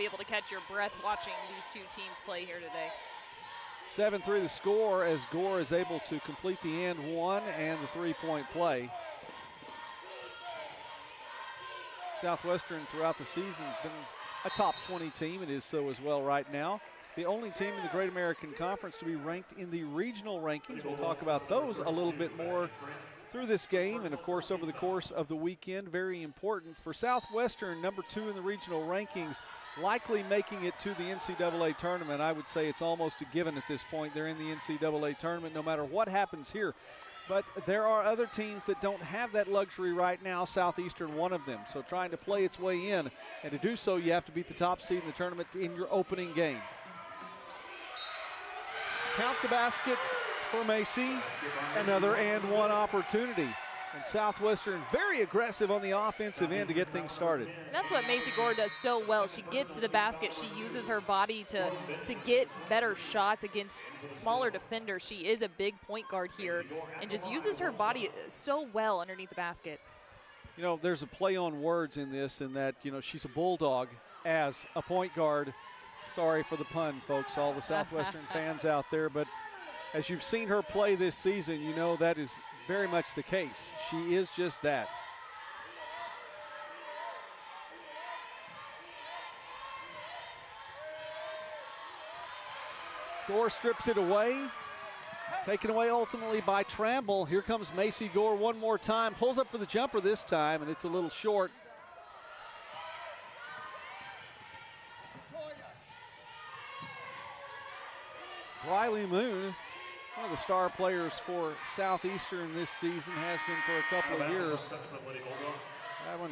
be able to catch your breath watching these two teams play here today. 7-3 the score as Gore is able to complete the and one and the three-point play. Southwestern throughout the season has been a top 20 team. It is so as well right now. The only team in the Great American Conference to be ranked in the regional rankings. We'll talk about those a little bit more through this game and, of course, over the course of the weekend. Very important for Southwestern, number 2 in the regional rankings, likely making it to the NCAA tournament. I would say it's almost a given at this point. They're in the NCAA tournament no matter what happens here. But there are other teams that don't have that luxury right now, Southeastern one of them. So trying to play its way in, and to do so you have to beat the top seed in the tournament in your opening game. Count the basket for Macy. Another and one opportunity. And Southwestern very aggressive on the offensive end to get things started. That's what Macy Gore does so well. She gets to the basket. She uses her body to get better shots against smaller defenders. She is a big point guard here and just uses her body so well underneath the basket. You know, there's a play on words in this, in that, you know, she's a bulldog as a point guard. Sorry for the pun, folks, all the Southwestern fans out there, but as you've seen her play this season, you know that is very much the case. She is just that. Gore strips it away. Taken away ultimately by Tramble. Here comes Macy Gore one more time. Pulls up for the jumper this time, and it's a little short. Riley Moon, one of the star players for Southeastern this season, has been for a couple of years. That one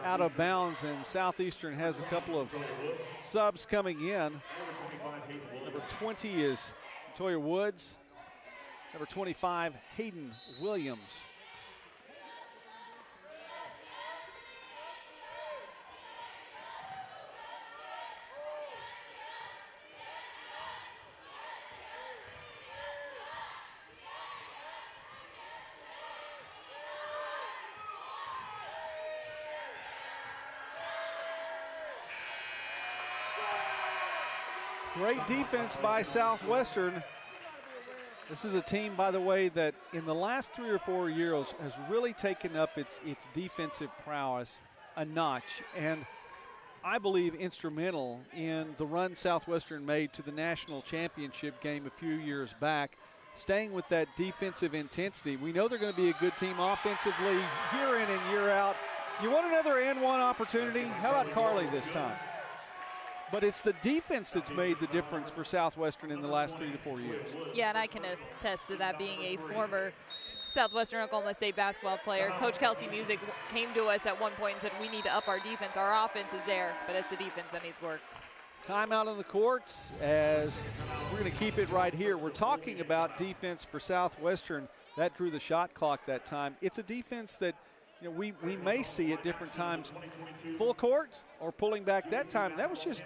out of bounds, and Southeastern has a couple of subs coming in. Number 20 is Toya Woods. Number 25, Hayden Williams. Great defense by Southwestern. This is a team, by the way, that in the last 3 or 4 years has really taken up its defensive prowess a notch, and I believe instrumental in the run Southwestern made to the national championship game a few years back, staying with that defensive intensity. We know they're going to be a good team offensively year in and year out. You want another and one opportunity? How about Carly this time? But it's the defense that's made the difference for Southwestern in the last 3 to 4 years. Yeah, and I can attest to that, being a former Southwestern Oklahoma State basketball player. Coach Kelsey Music came to us at one point and said, we need to up our defense. Our offense is there, but it's the defense that needs work. Timeout on the courts, as we're going to keep it right here. We're talking about defense for Southwestern. That drew the shot clock that time. It's a defense that, you know, we may see at different times full court or pulling back. That time, that was just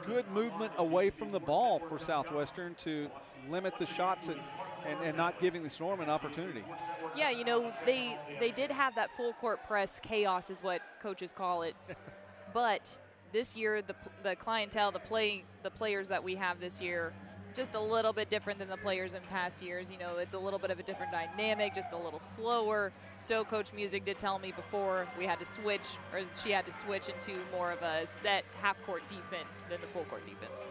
good movement away from the ball for Southwestern to limit the shots and not giving the Storm an opportunity. Yeah, you know, they did have that full court press chaos is what coaches call it. But this year, the clientele, the players that we have this year, just a little bit different than the players in past years. You know, it's a little bit of a different dynamic, just a little slower. So Coach Music did tell me before we had to switch, or she had to switch into more of a set half-court defense than the full-court defense.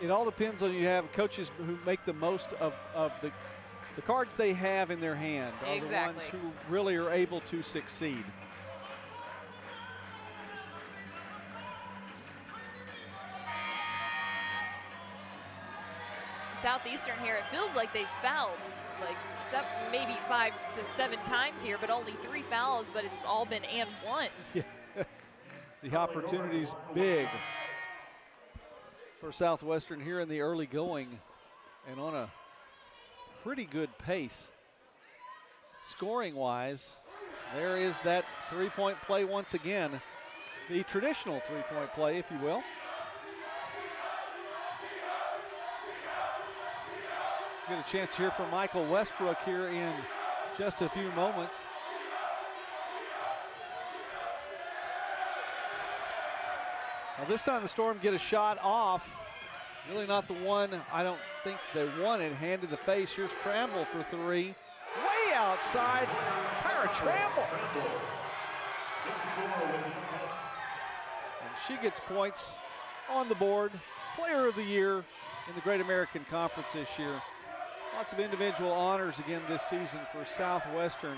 It all depends on, you have coaches who make the most of the cards they have in their hand. Are Exactly. the ones who really are able to succeed. Southeastern here, it feels like they fouled like maybe 5 to 7 times here, but only 3 fouls, but it's all been and ones. Yeah. The opportunity's big for Southwestern here in the early going and on a pretty good pace. Scoring-wise, there is that three-point play once again, the traditional three-point play, if you will. Get a chance to hear from Michael Westbrook here in just a few moments. Well, this time the Storm get a shot off. Really not the one I don't think they wanted. Hand in the face. Here's Tramble for three. Way outside. Kyra Tramble. And she gets points on the board. Player of the year in the Great American Conference this year. Lots of individual honors again this season for Southwestern.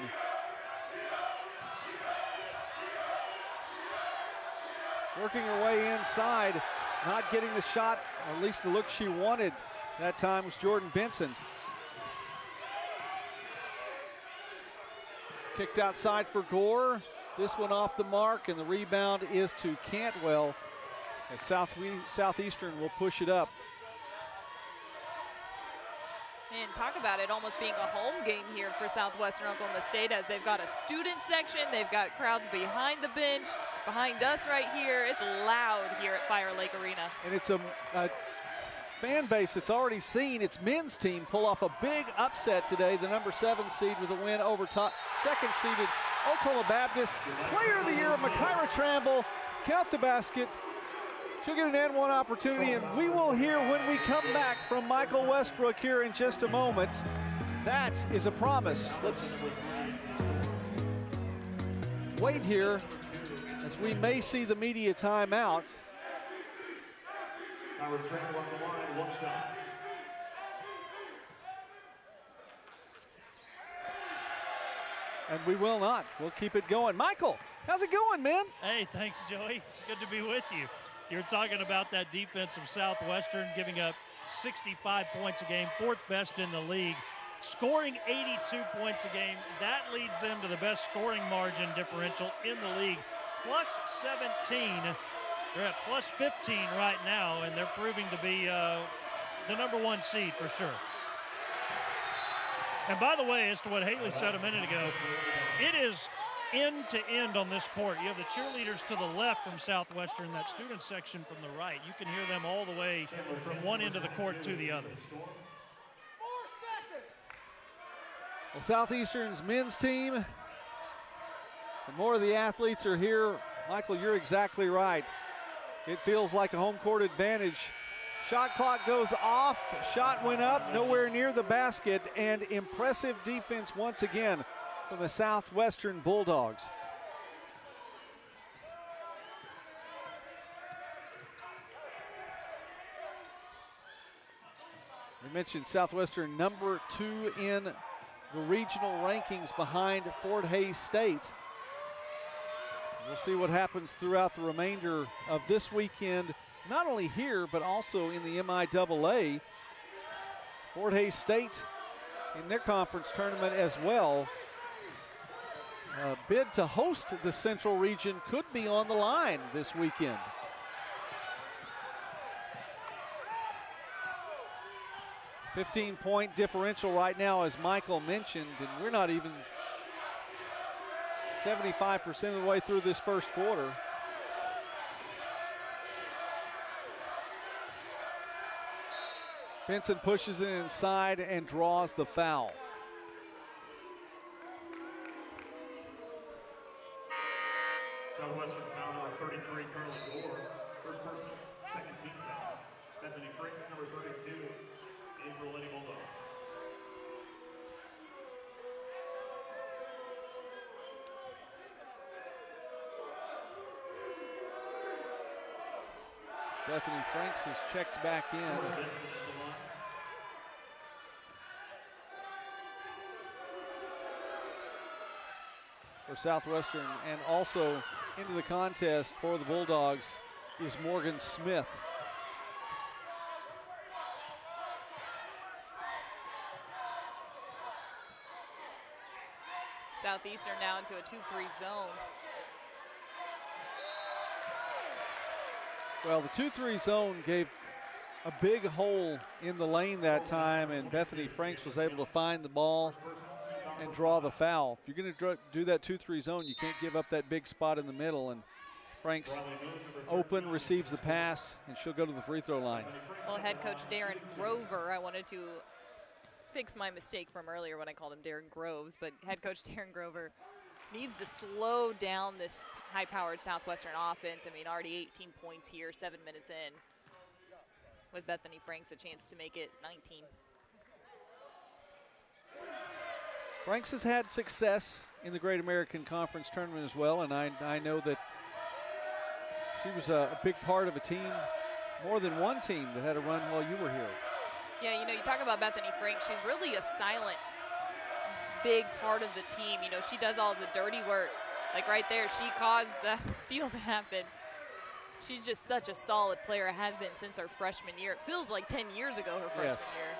Working her way inside, not getting the shot, or at least the look she wanted. That time was Jordan Benson. Kicked outside for Gore. This one off the mark, and the rebound is to Cantwell. As Southeastern will push it up. And talk about it almost being a home game here for Southwestern Oklahoma State, as they've got a student section, they've got crowds behind the bench, behind us right here. It's loud here at Fire Lake Arena. And it's a fan base that's already seen its men's team pull off a big upset today. The number 7 seed with a win over second seeded Oklahoma Baptist. Player of the year, Kyra Tramble, count the basket. She'll get an N1 opportunity, and we will hear when we come back from Michael Westbrook here in just a moment. That is a promise. Let's wait here as we may see the media timeout. Kyra Tramble up the line, one shot. And we will not. We'll keep it going. Michael, how's it going, man? Hey, thanks, Joey. Good to be with you. You're talking about that defense of Southwestern giving up 65 points a game, 4th best in the league, scoring 82 points a game. That leads them to the best scoring margin differential in the league, plus 17. They're at plus 15 right now, and they're proving to be the number 1 seed for sure. And by the way, as to what Haley said a minute ago, it is end to end on this court. You have the cheerleaders to the left from Southwestern, that student section from the right. You can hear them all the way from one end of the court to the other. Well, Southeastern's men's team, and more of the athletes are here. Michael, you're exactly right. It feels like a home court advantage. Shot clock goes off, shot went up, nowhere near the basket, and impressive defense once again from the Southwestern Bulldogs. We mentioned Southwestern number 2 in the regional rankings behind Fort Hays State. We'll see what happens throughout the remainder of this weekend, not only here, but also in the MIAA. Fort Hays State in their conference tournament as well. A bid to host the Central Region could be on the line this weekend. $15-point differential right now, as Michael mentioned, and we're not even 75% of the way through this first quarter. Benson pushes it inside and draws the foul. Southwestern foul number 33, currently Gore. First person, second team foul. Bethany Franks, number 32, Angel Lady Bulldogs. Bethany Franks has checked back in. For Southwestern, and also into the contest for the Bulldogs is Morgan Smith. Southeastern now into a 2-3 zone. Well, the 2-3 zone gave a big hole in the lane that time, and Bethany Franks was able to find the ball and draw the foul. If you're going to do that 2-3 zone, you can't give up that big spot in the middle, and Franks open, receives the pass, and she'll go to the free throw line. Well, head coach Darren Grover, I wanted to fix my mistake from earlier when I called him Darren Groves, but head coach Darren Grover needs to slow down this high-powered Southwestern offense. I mean, already 18 points here, 7 minutes in, with Bethany Franks a chance to make it 19. Franks has had success in the Great American Conference tournament as well, and I know that she was a big part of a team, more than one team that had a run while you were here. Yeah, you know, you talk about Bethany Franks, she's really a silent, big part of the team. You know, she does all the dirty work. Like right there, she caused the steal to happen. She's just such a solid player, has been since her freshman year. It feels like 10 years ago, her freshman year.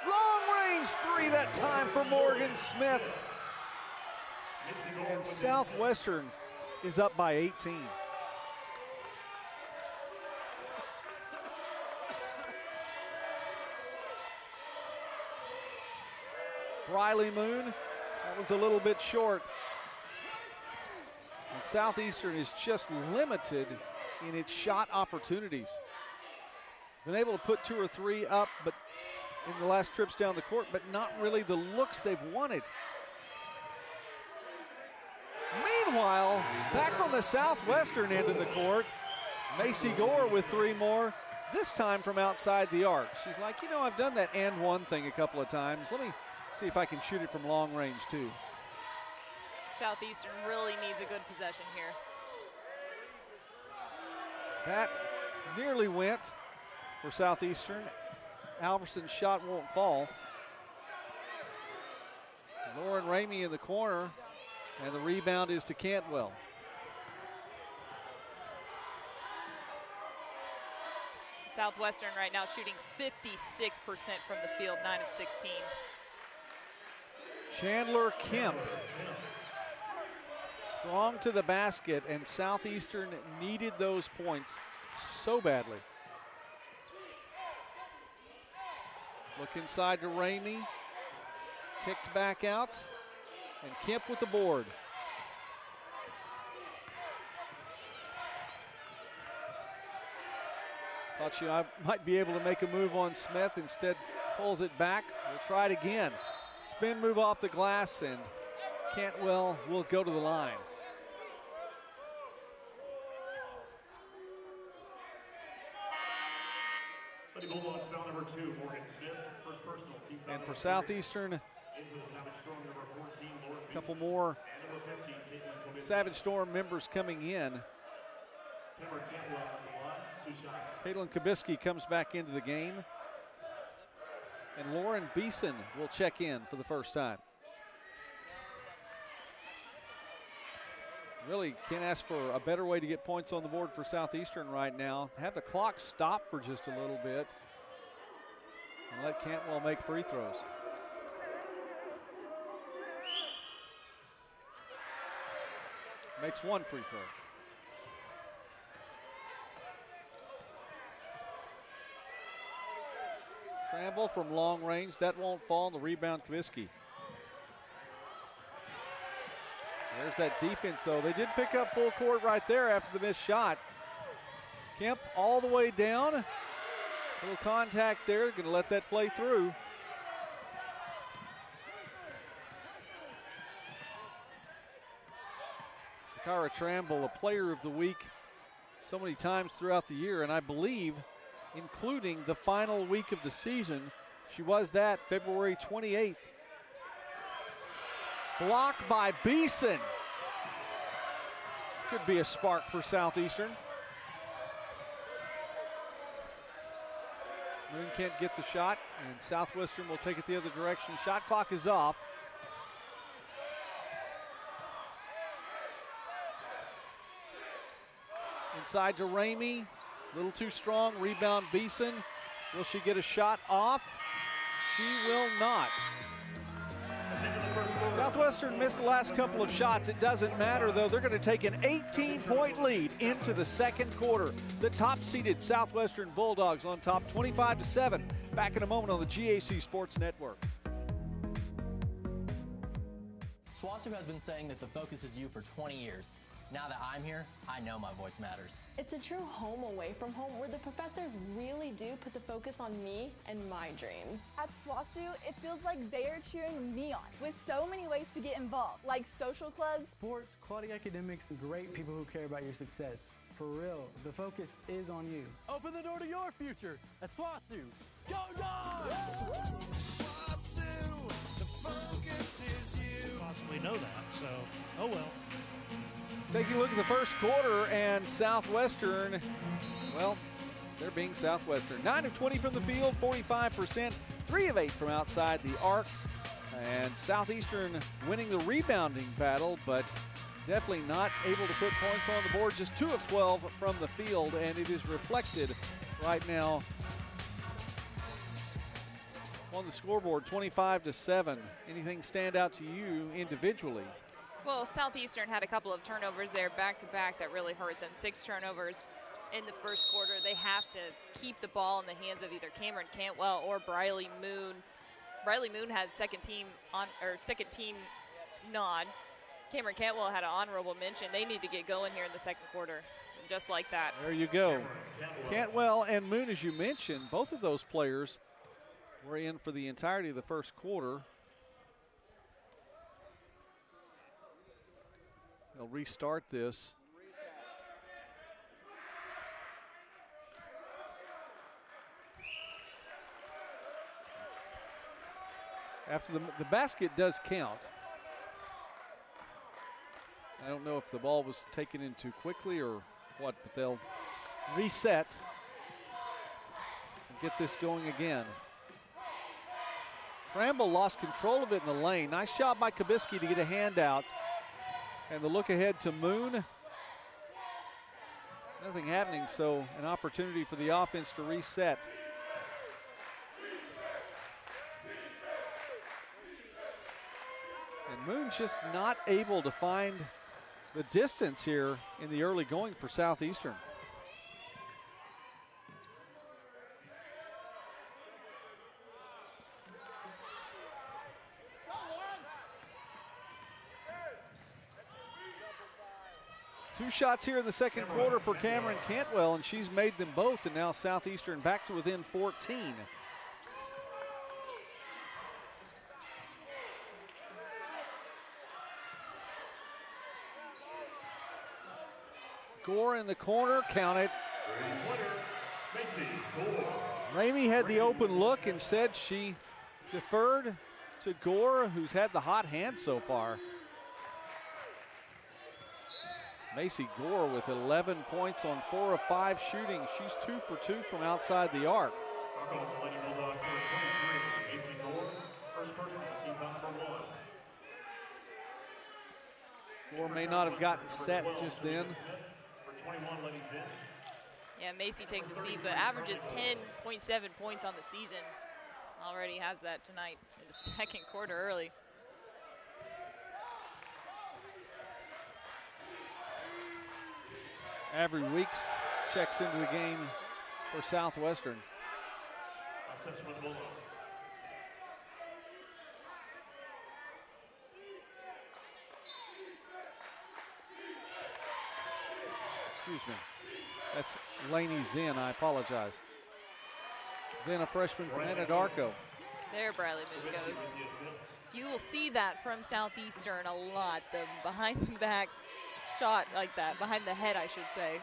Long range three that time for Morgan Smith. And Southwestern is up by 18. Briley Moon, that one's a little bit short. And Southeastern is just limited in its shot opportunities. Been able to put 2 or 3 up, but in the last trips down the court, but not really the looks they've wanted. Meanwhile, back on the Southwestern end of the court, Macy Gore with 3 more, this time from outside the arc. She's like, you know, I've done that and one thing a couple of times. Let me see if I can shoot it from long range too. Southeastern really needs a good possession here. That nearly went for Southeastern. Alverson's shot won't fall. Lauren Ramey in the corner, and the rebound is to Cantwell. Southwestern right now shooting 56% from the field, 9 of 16. Chandler Kemp, strong to the basket, and Southeastern needed those points so badly. Look inside to Ramey, kicked back out, and Kemp with the board. Thought she might be able to make a move on Smith, instead pulls it back. We'll try it again. Spin move off the glass, and Cantwell will go to the line. Bulldogs foul number 2, Morgan Smith, first personal, team foul. And for Southeastern, a couple more Savage Storm members coming in. Caitlin Kabisky comes back into the game. And Lauren Beeson will check in for the first time. Really can't ask for a better way to get points on the board for Southeastern right now. To have the clock stop for just a little bit and let Cantwell make free throws. Makes 1 free throw. Tramble from long range, that won't fall. The rebound, Kabisky. There's that defense, though. They did pick up full court right there after the missed shot. Kemp all the way down. Little contact there, going to let that play through. Cara Tramble, a player of the week so many times throughout the year, and I believe including the final week of the season, she was that February 28th. Blocked by Beeson. Could be a spark for Southeastern. Moon can't get the shot, and Southwestern will take it the other direction. Shot clock is off. Inside to Ramey, a little too strong, rebound Beeson. Will she get a shot off? She will not. Southwestern missed the last couple of shots. It doesn't matter, though. They're going to take an 18-point lead into the second quarter. The top-seeded Southwestern Bulldogs on top 25-7. Back in a moment on the GAC Sports Network. SWOSU has been saying that the focus is you for 20 years. Now that I'm here, I know my voice matters. It's a true home away from home where the professors really do put the focus on me and my dreams. At SWOSU, it feels like they are cheering me on with so many ways to get involved, like social clubs, sports, quality academics, and great people who care about your success. For real, the focus is on you. Open the door to your future at SWOSU. Go Dogs! SWOSU, the focus is you. Possibly know that, so oh well. Taking a look at the first quarter, and Southwestern, well, they're being Southwestern. 9 of 20 from the field, 45%, 3 of 8 from outside the arc. And Southeastern winning the rebounding battle, but definitely not able to put points on the board. Just 2 of 12 from the field, and it is reflected right now on the scoreboard, 25-7. Anything stand out to you individually? Well, Southeastern had a couple of turnovers there back-to-back that really hurt them. 6 turnovers in the first quarter. They have to keep the ball in the hands of either Cameron Cantwell or Briley Moon. Briley Moon had second team nod. Cameron Cantwell had an honorable mention. They need to get going here in the second quarter, just like that. There you go. Cantwell and Moon, as you mentioned, both of those players were in for the entirety of the first quarter. They'll restart this. After the basket does count. I don't know if the ball was taken in too quickly or what, but they'll reset and get this going again. Tramble lost control of it in the lane. Nice shot by Kabisky to get a handout. And the look ahead to Moon. Nothing happening, so an opportunity for the offense to reset. And Moon's just not able to find the distance here in the early going for Southeastern. Two shots here in the second quarter for Cameron Cantwell, and she's made them both, and now Southeastern back to within 14. Gore in the corner, count it. Ramey had the open look and said she deferred to Gore, who's had the hot hand so far. Macy Gore with 11 points on 4 of 5 shooting. She's 2 for 2 from outside the arc. Gore may not have gotten set just then. Yeah, Macy takes a seat, but averages 10.7 points on the season. Already has that tonight in the second quarter early. Avery Weeks checks into the game for Southwestern. Excuse me. That's Lainey Zinn, I apologize. Zinn, a freshman from Anadarko. There Briley Moon goes. You will see that from Southeastern a lot, the behind the back shot like that, behind the head I should say.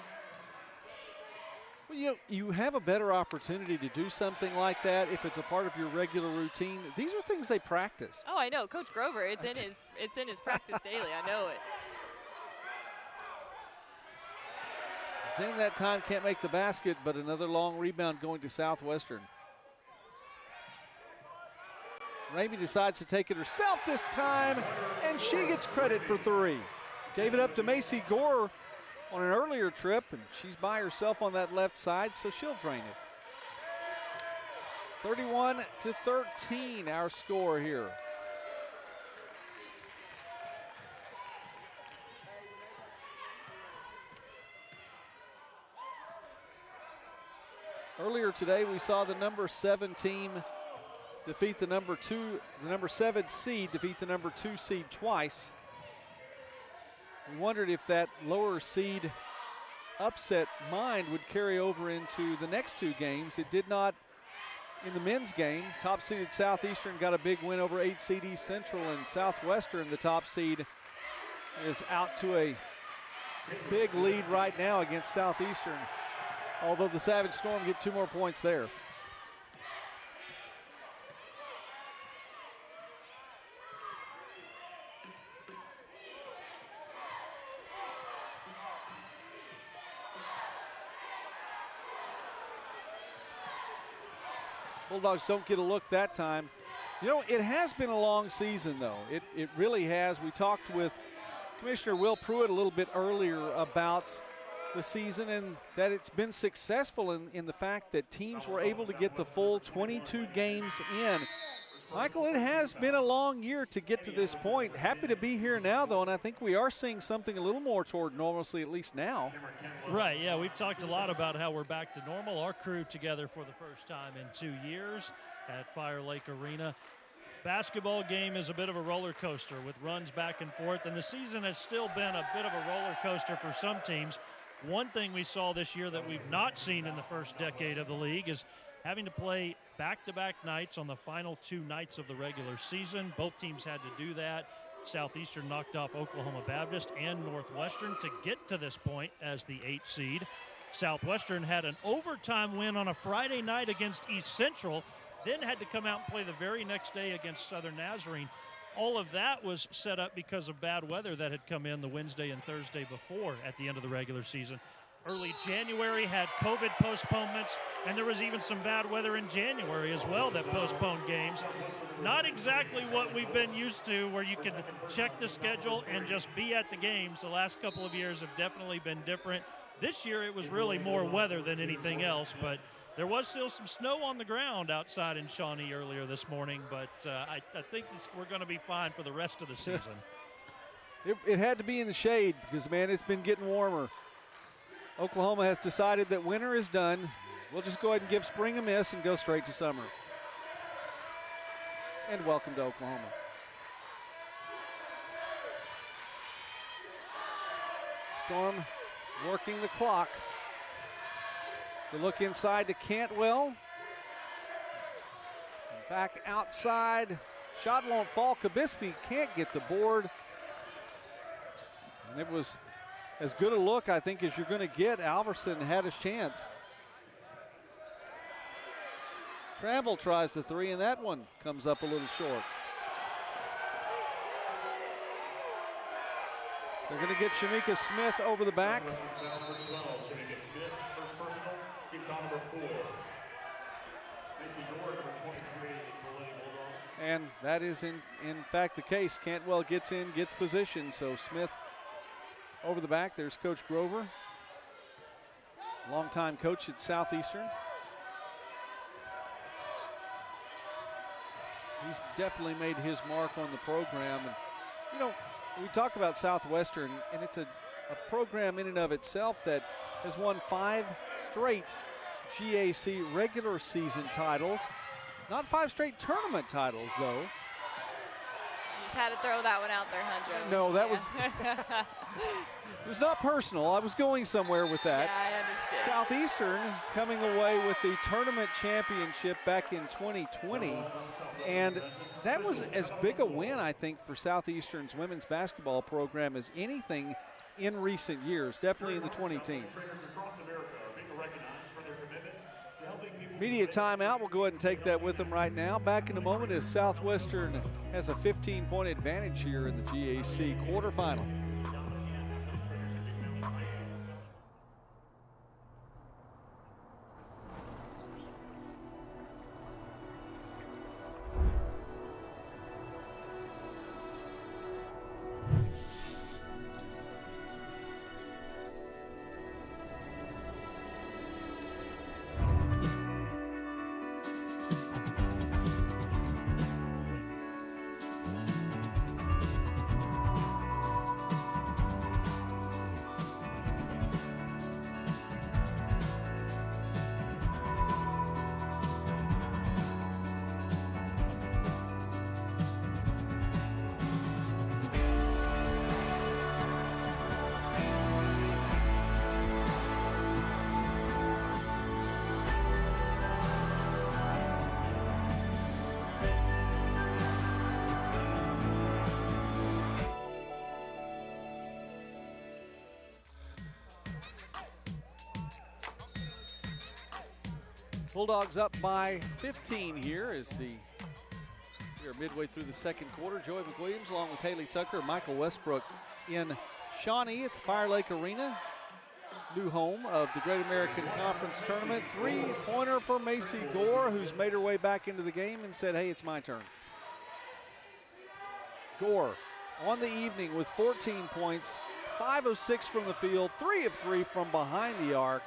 Well, you have a better opportunity to do something like that if it's a part of your regular routine. These are things they practice. Oh, I know, Coach Grover, it's in his practice daily, I know it. Zinn that time can't make the basket, but another long rebound going to Southwestern. Ramey decides to take it herself this time, and she gets credit for 3. Gave it up to Macy Gore on an earlier trip, and she's by herself on that left side, so she'll drain it. 31-13, our score here. Earlier today, we saw the number 7 team defeat the number 7 seed defeat the number 2 seed twice. We wondered if that lower seed upset mind would carry over into the next two games. It did not in the men's game. Top seeded Southeastern got a big win over 8 seed East Central, and Southwestern, the top seed, is out to a big lead right now against Southeastern, although the Savage Storm get 2 more points there. Bulldogs don't get a look that time. You know, it has been a long season, though. It really has. We talked with Commissioner Will Pruitt a little bit earlier about the season and that it's been successful in the fact that teams were able to get the full 22 games in. Michael, it has been a long year to get to this point. Happy to be here now, though, and I think we are seeing something a little more toward normalcy, at least now. Right, yeah, we've talked a lot about how we're back to normal. Our crew together for the first time in 2 years at Fire Lake Arena. Basketball game is a bit of a roller coaster with runs back and forth, and the season has still been a bit of a roller coaster for some teams. One thing we saw this year that we've not seen in the first decade of the league is having to play back-to-back nights on the final 2 nights of the regular season. Both teams had to do that. Southeastern knocked off Oklahoma Baptist and Northwestern to get to this point as the 8 seed. Southwestern had an overtime win on a Friday night against East Central, then had to come out and play the very next day against Southern Nazarene. All of that was set up because of bad weather that had come in the Wednesday and Thursday before at the end of the regular season. Early January had COVID postponements, and there was even some bad weather in January as well that postponed games. Not exactly what we've been used to, where you can check the schedule and just be at the games. The last couple of years have definitely been different. This year it was really more weather than anything else, but there was still some snow on the ground outside in Shawnee earlier this morning, but I think we're going to be fine for the rest of the season. It had to be in the shade because, man, it's been getting warmer. Oklahoma has decided that winter is done. We'll just go ahead and give spring a miss and go straight to summer. And welcome to Oklahoma. Storm working the clock. The look inside to Cantwell. Back outside. Shot won't fall. Kabispe can't get the board. And it was as good a look, I think, as you're going to get. Alverson had his chance. Tramble tries the 3, and that one comes up a little short. They're going to get Shamika Smith over the back. And that is in fact the case. Cantwell gets in, gets position, so Smith over the back. There's Coach Grover, longtime coach at Southeastern. He's definitely made his mark on the program. And, you know, we talk about Southwestern, and it's a program in and of itself that has won 5 straight GAC regular season titles. Not 5 straight tournament titles, though. You just had to throw that one out there, huh, Joe? No, that was it was not personal. I was going somewhere with that. Yeah, I understand. Southeastern coming away with the tournament championship back in 2020, and that was as big a win, I think, for Southeastern's women's basketball program as anything in recent years, definitely in the 20 teens. Media timeout. We'll go ahead and take that with them right now. Back in a moment as Southwestern has a 15-point advantage here in the GAC quarterfinal. Bulldogs up by 15 here as we are midway through the second quarter. Joey McWilliams along with Haley Tucker, Michael Westbrook in Shawnee at the Fire Lake Arena, new home of the Great American Conference Tournament. Three-pointer for Macy Gore, who's made her way back into the game and said, hey, it's my turn. Gore on the evening with 14 points, 5 of 6 from the field, 3 of 3 from behind the arc.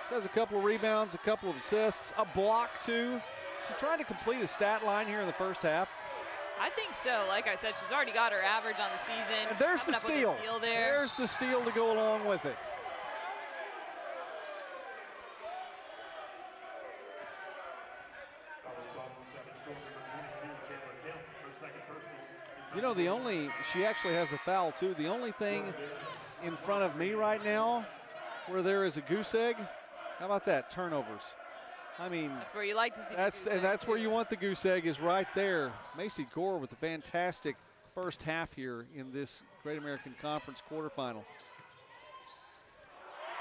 She has a couple of rebounds, a couple of assists, a block too. She's trying to complete a stat line here in the first half. I think so. Like I said, she's already got her average on the season. And there's the steal. There's the steal to go along with it. You know, she actually has a foul too. The only thing in front of me right now where there is a goose egg, how about that? Turnovers. I mean, that's where you like to see the goose egg. That's where you want the goose egg, is right there. Macy Gore with a fantastic first half here in this Great American Conference quarterfinal.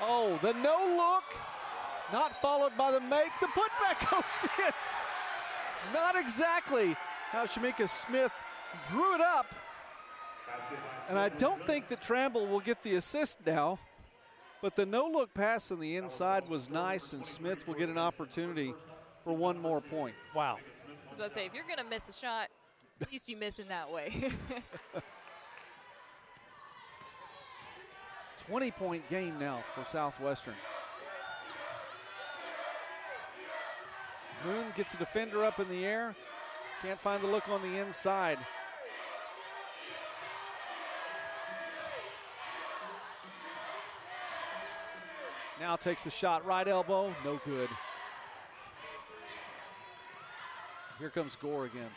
Oh, the no look, not followed by the make. The putback goes in. Not exactly how Shamika Smith drew it up. And I don't think that Tramble will get the assist now, but the no-look pass on the inside was nice, and Smith will get an opportunity for one more point. Wow. I was about to say, if you're going to miss a shot, at least you miss in that way. 20-point game now for Southwestern. Moon gets a defender up in the air. Can't find the look on the inside. Now takes the shot, right elbow, no good. Here comes Gore again.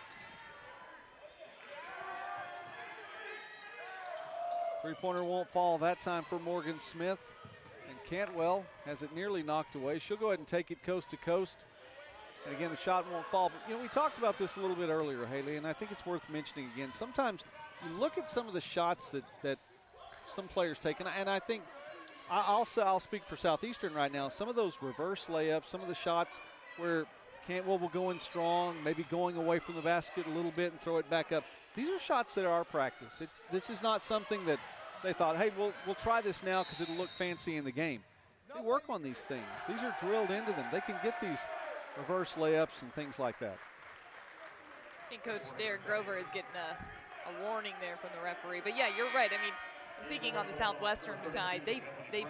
Three-pointer won't fall that time for Morgan Smith. And Cantwell has it nearly knocked away. She'll go ahead and take it coast to coast. And again, the shot won't fall. But, you know, we talked about this a little bit earlier, Haley, and I think it's worth mentioning again. Sometimes you look at some of the shots that some players take, and I think I'll speak for Southeastern right now. Some of those reverse layups, some of the shots where Cantwell will go in strong, maybe going away from the basket a little bit and throw it back up. These are shots that are our practice. This is not something that they thought, hey, we'll try this now because it'll look fancy in the game. They work on these things. These are drilled into them. They can get these reverse layups and things like that. I think Coach Derek Grover is getting a warning there from the referee. But yeah, you're right. I mean, speaking on the Southwestern side, they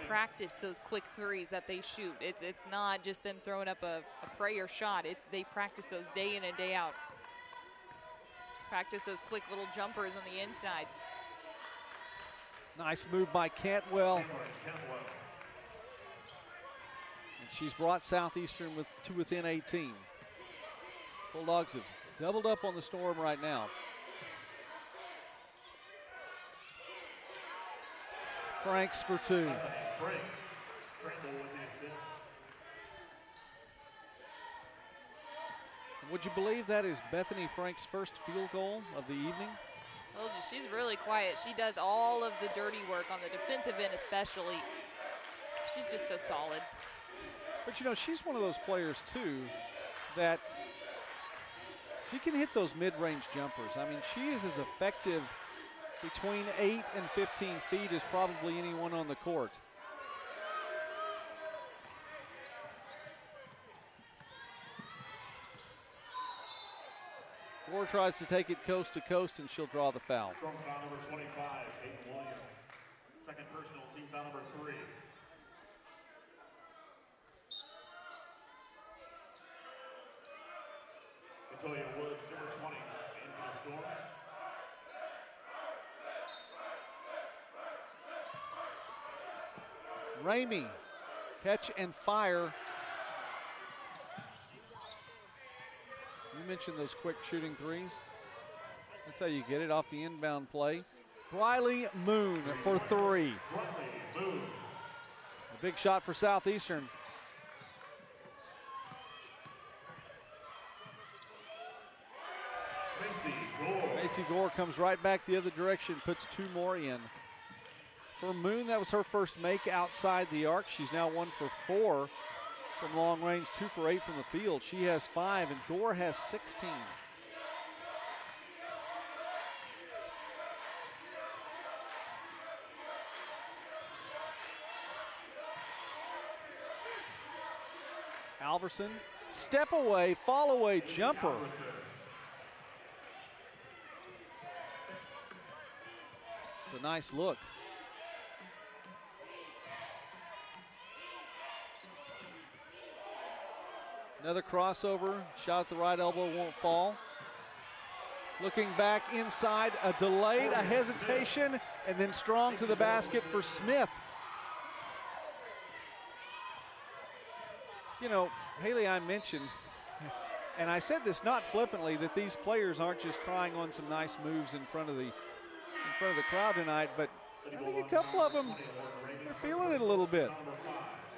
practice those quick threes that they shoot. It's not just them throwing up a prayer shot. They practice those day in and day out. Practice those quick little jumpers on the inside. Nice move by Cantwell. And she's brought Southeastern to within 18. Bulldogs have doubled up on the Storm right now. Franks for two. Would you believe that is Bethany Franks' first field goal of the evening? Told you, she's really quiet. She does all of the dirty work on the defensive end especially. She's just so solid. But you know, she's one of those players too that she can hit those mid-range jumpers. I mean, she is as effective between 8 and 15 feet as probably anyone on the court. Gore tries to take it coast to coast, and she'll draw the foul. Strong foul number 25, Hayden Williams. Second personal, team foul number 3. Latoya Woods, number 20, in for the Storm. Ramey, catch and fire. You mentioned those quick shooting threes. That's how you get it off the inbound play. Briley Moon for three. A big shot for Southeastern. Macy Gore comes right back the other direction, puts two more in. For Moon, that was her first make outside the arc. She's now 1 for 4 from long range, 2 for 8 from the field. She has 5, and Gore has 16. Alverson, step away, fall away jumper. It's a nice look. Another crossover, shot at the right elbow, won't fall. Looking back inside, a delayed, a hesitation, and then strong to the basket for Smith. You know, Haley, I mentioned, and I said this not flippantly, that these players aren't just trying on some nice moves in front of the crowd tonight, but I think a couple of them are feeling it a little bit.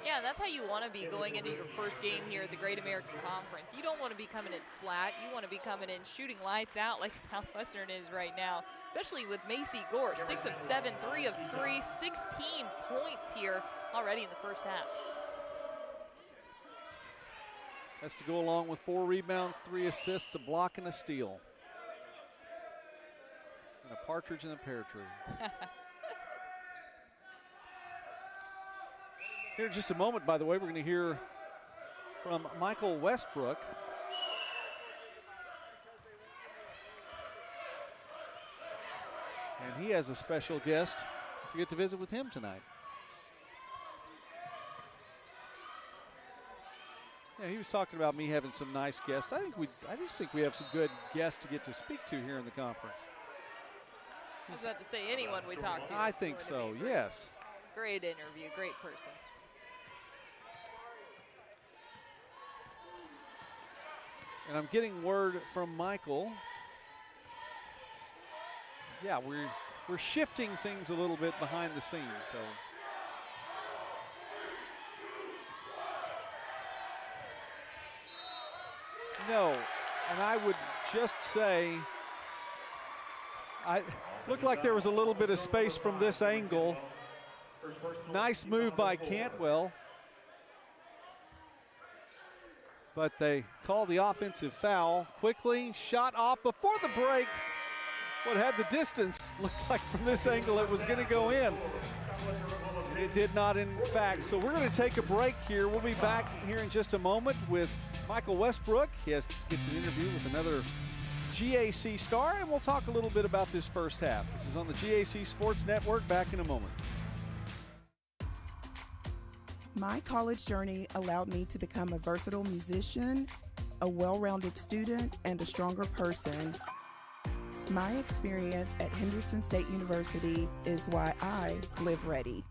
Yeah, that's how you want to be going into your first game here at the Great American Conference. You don't want to be coming in flat. You want to be coming in shooting lights out like Southwestern is right now, especially with Macy Gore, 6 of 7, 3 of 3, 16 points here already in the first half. That's to go along with 4 rebounds, 3 assists, a block, and a steal. And a partridge in a pear tree. Here in just a moment, by the way, we're going to hear from Michael Westbrook. And he has a special guest to get to visit with him tonight. Yeah, he was talking about me having some nice guests. I just think we have some good guests to get to speak to here in the conference. I was about to say anyone we talk to. I think so, yes. Great interview, great person. And I'm getting word from Michael. Yeah, we're shifting things a little bit behind the scenes, so. No, and I would just say, looked like there was a little bit of space from this angle. Nice move by Cantwell. But they call the offensive foul. Quickly, shot off before the break. What had the distance looked like from this angle it was going to go in. It did not, in fact. So we're going to take a break here. We'll be back here in just a moment with Michael Westbrook. He gets an interview with another GAC star, and we'll talk a little bit about this first half. This is on the GAC Sports Network. Back in a moment. My college journey allowed me to become a versatile musician, a well-rounded student, and a stronger person. My experience at Henderson State University is why I live ready.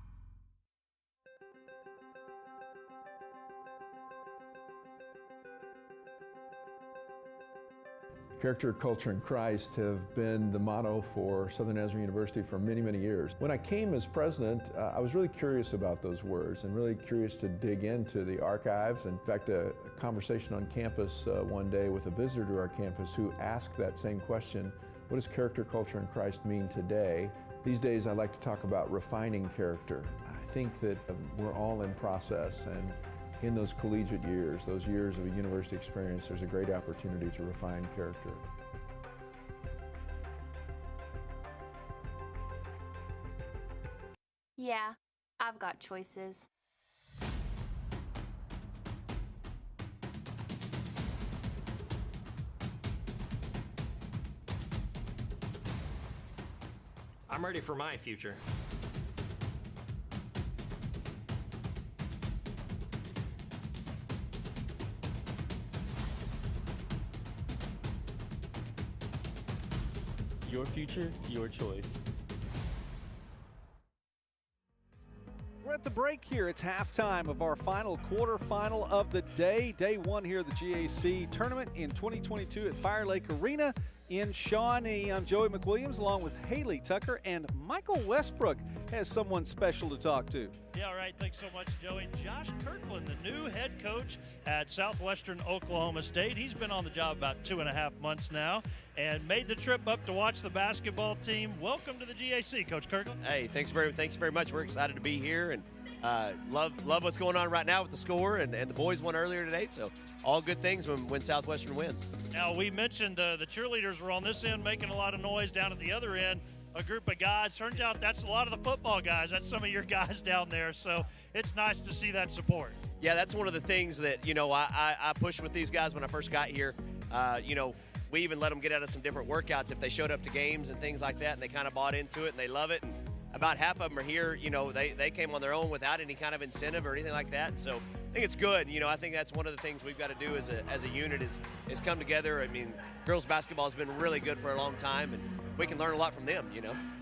Character, culture, and Christ have been the motto for Southern Nazarene University for many, many years. When I came as president, I was really curious about those words and really curious to dig into the archives. In fact, a conversation on campus one day with a visitor to our campus who asked that same question, what does character, culture, and Christ mean today? These days, I like to talk about refining character. I think that we're all in process, and in those collegiate years, those years of a university experience, there's a great opportunity to refine character. Yeah, I've got choices. I'm ready for my future. Your future, your choice. We're at the break here. It's halftime of our final quarterfinal of the day. Day one here at the GAC tournament in 2022 at Fire Lake Arena in Shawnee. I'm Joey McWilliams along with Haley Tucker, and Michael Westbrook has someone special to talk to. Yeah, all right. Thanks so much, Joey. Josh Kirkland, the new head coach at Southwestern Oklahoma State. He's been on the job about 2.5 months now and made the trip up to watch the basketball team. Welcome to the GAC, Coach Kirkland. Hey, thanks very much. We're excited to be here, and Love what's going on right now with the score, and the boys won earlier today, so all good things when Southwestern wins. Now, we mentioned the cheerleaders were on this end making a lot of noise. Down at the other end, a group of guys. Turns out that's a lot of the football guys. That's some of your guys down there, so it's nice to see that support. Yeah, that's one of the things that, I pushed with these guys when I first got here. We even let them get out of some different workouts if they showed up to games and things like that, and they kind of bought into it and they love it. And about half of them are here, they came on their own without any kind of incentive or anything like that. And so I think it's good. I think that's one of the things we've got to do as a unit is come together. I mean, girls basketball has been really good for a long time, and we can learn a lot from them,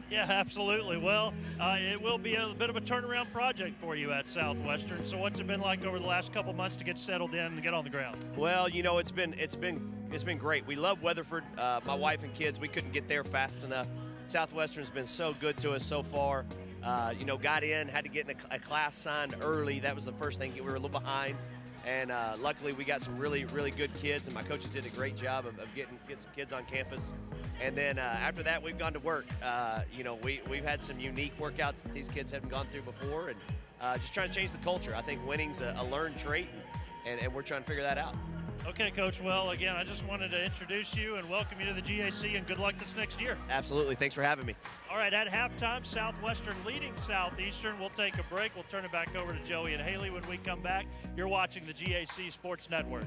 Yeah, absolutely. Well, it will be a bit of a turnaround project for you at Southwestern. So what's it been like over the last couple months to get settled in and get on the ground? Well, it's been great. We love Weatherford. My wife and kids, we couldn't get there fast enough. Southwestern's been so good to us so far. Got in, had to get in a class signed early. That was the first thing. We were a little behind. And luckily, we got some really, really good kids, and my coaches did a great job of getting some kids on campus. And then after that, we've gone to work. We've had some unique workouts that these kids haven't gone through before, and just trying to change the culture. I think winning's a learned trait, and we're trying to figure that out. Okay, Coach. Well, again, I just wanted to introduce you and welcome you to the GAC, and good luck this next year. Absolutely. Thanks for having me. All right, at halftime, Southwestern leading Southeastern. We'll take a break. We'll turn it back over to Joey and Haley when we come back. You're watching the GAC Sports Network.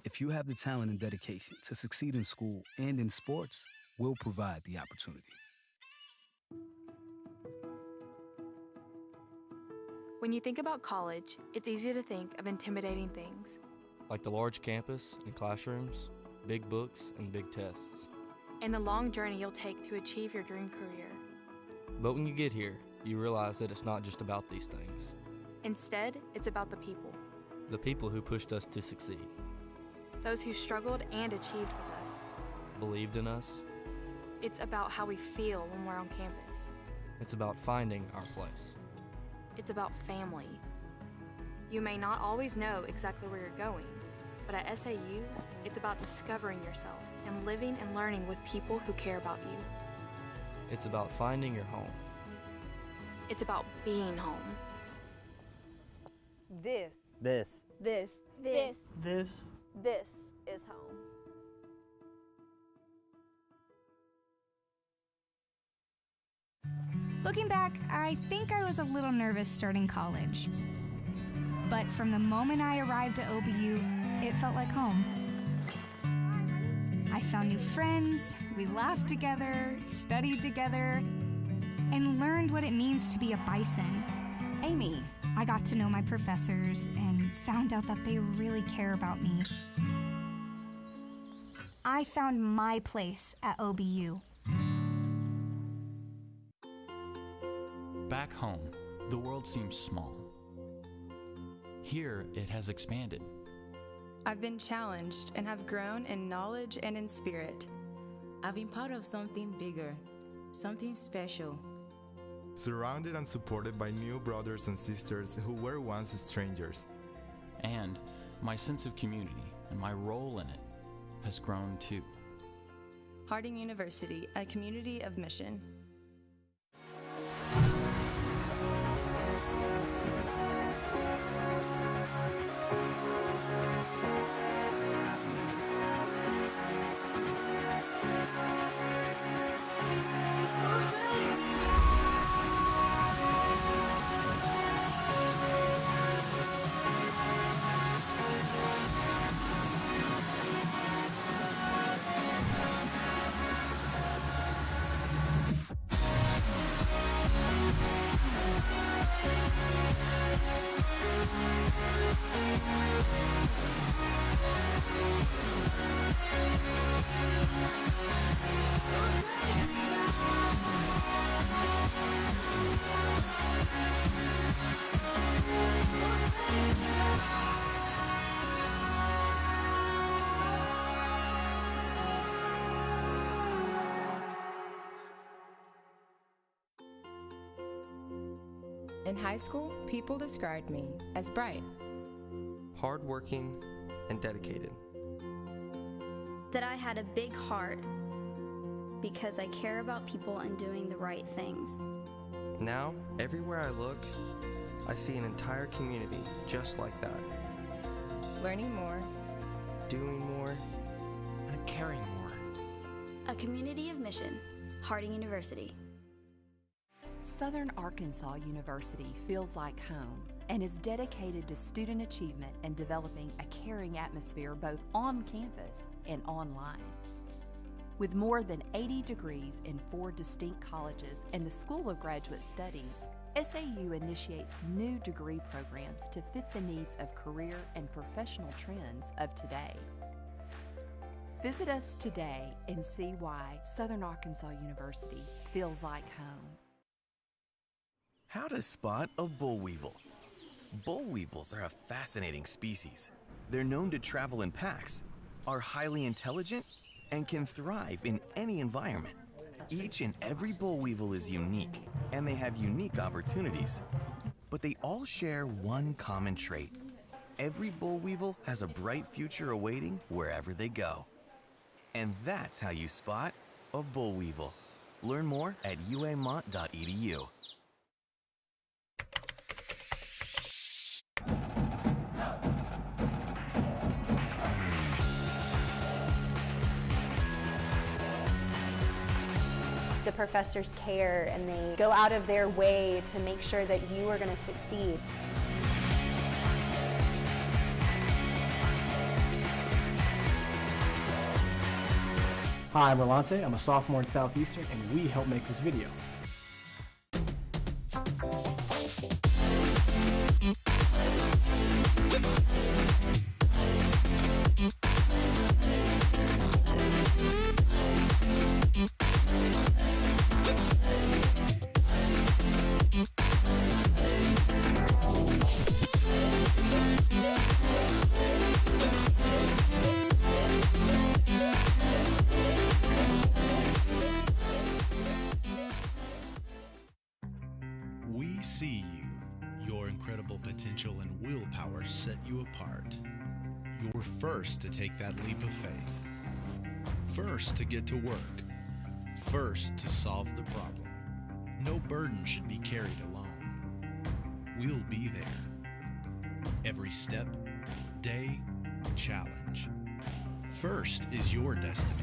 If you have the talent and dedication to succeed in school and in sports, we'll provide the opportunity. When you think about college, it's easy to think of intimidating things. Like the large campus and classrooms, big books, and big tests. And the long journey you'll take to achieve your dream career. But when you get here, you realize that it's not just about these things. Instead, it's about the people. The people who pushed us to succeed. Those who struggled and achieved with us. Believed in us. It's about how we feel when we're on campus. It's about finding our place. It's about family. You may not always know exactly where you're going, but at SAU, it's about discovering yourself and living and learning with people who care about you. It's about finding your home. It's about being home. This is home. Looking back, I think I was a little nervous starting college. But from the moment I arrived at OBU, it felt like home. I found new friends, we laughed together, studied together, and learned what it means to be a Bison. Amy. I got to know my professors and found out that they really care about me. I found my place at OBU. Back home, the world seems small. Here, it has expanded. I've been challenged and have grown in knowledge and in spirit. I've been part of something bigger, something special. Surrounded and supported by new brothers and sisters who were once strangers. And my sense of community and my role in it has grown too. Harding University, a community of mission. In high school, people described me as bright, hardworking, and dedicated. That I had a big heart because I care about people and doing the right things. Now, everywhere I look, I see an entire community just like that. learning more, doing more, and caring more. A community of mission, Harding University. Southern Arkansas University feels like home and is dedicated to student achievement and developing a caring atmosphere both on campus and online. With more than 80 degrees in 4 distinct colleges and the School of Graduate Studies, SAU initiates new degree programs to fit the needs of career and professional trends of today. Visit us today and see why Southern Arkansas University feels like home. How to spot a boll weevil. Boll weevils are a fascinating species. They're known to travel in packs, are highly intelligent, and can thrive in any environment. Each and every boll weevil is unique, and they have unique opportunities. But they all share one common trait. Every boll weevil has a bright future awaiting wherever they go. And that's how you spot a boll weevil. Learn more at uamont.edu. The professors care and they go out of their way to make sure that you are going to succeed. Hi, I'm Rolante. I'm a sophomore at Southeastern, and we help make this video. We see you. Your incredible potential and willpower set you apart. You're first to take that leap of faith. First to get to work. First to solve the problem. No burden should be carried alone. We'll be there. Every step, day, challenge. First is your destiny.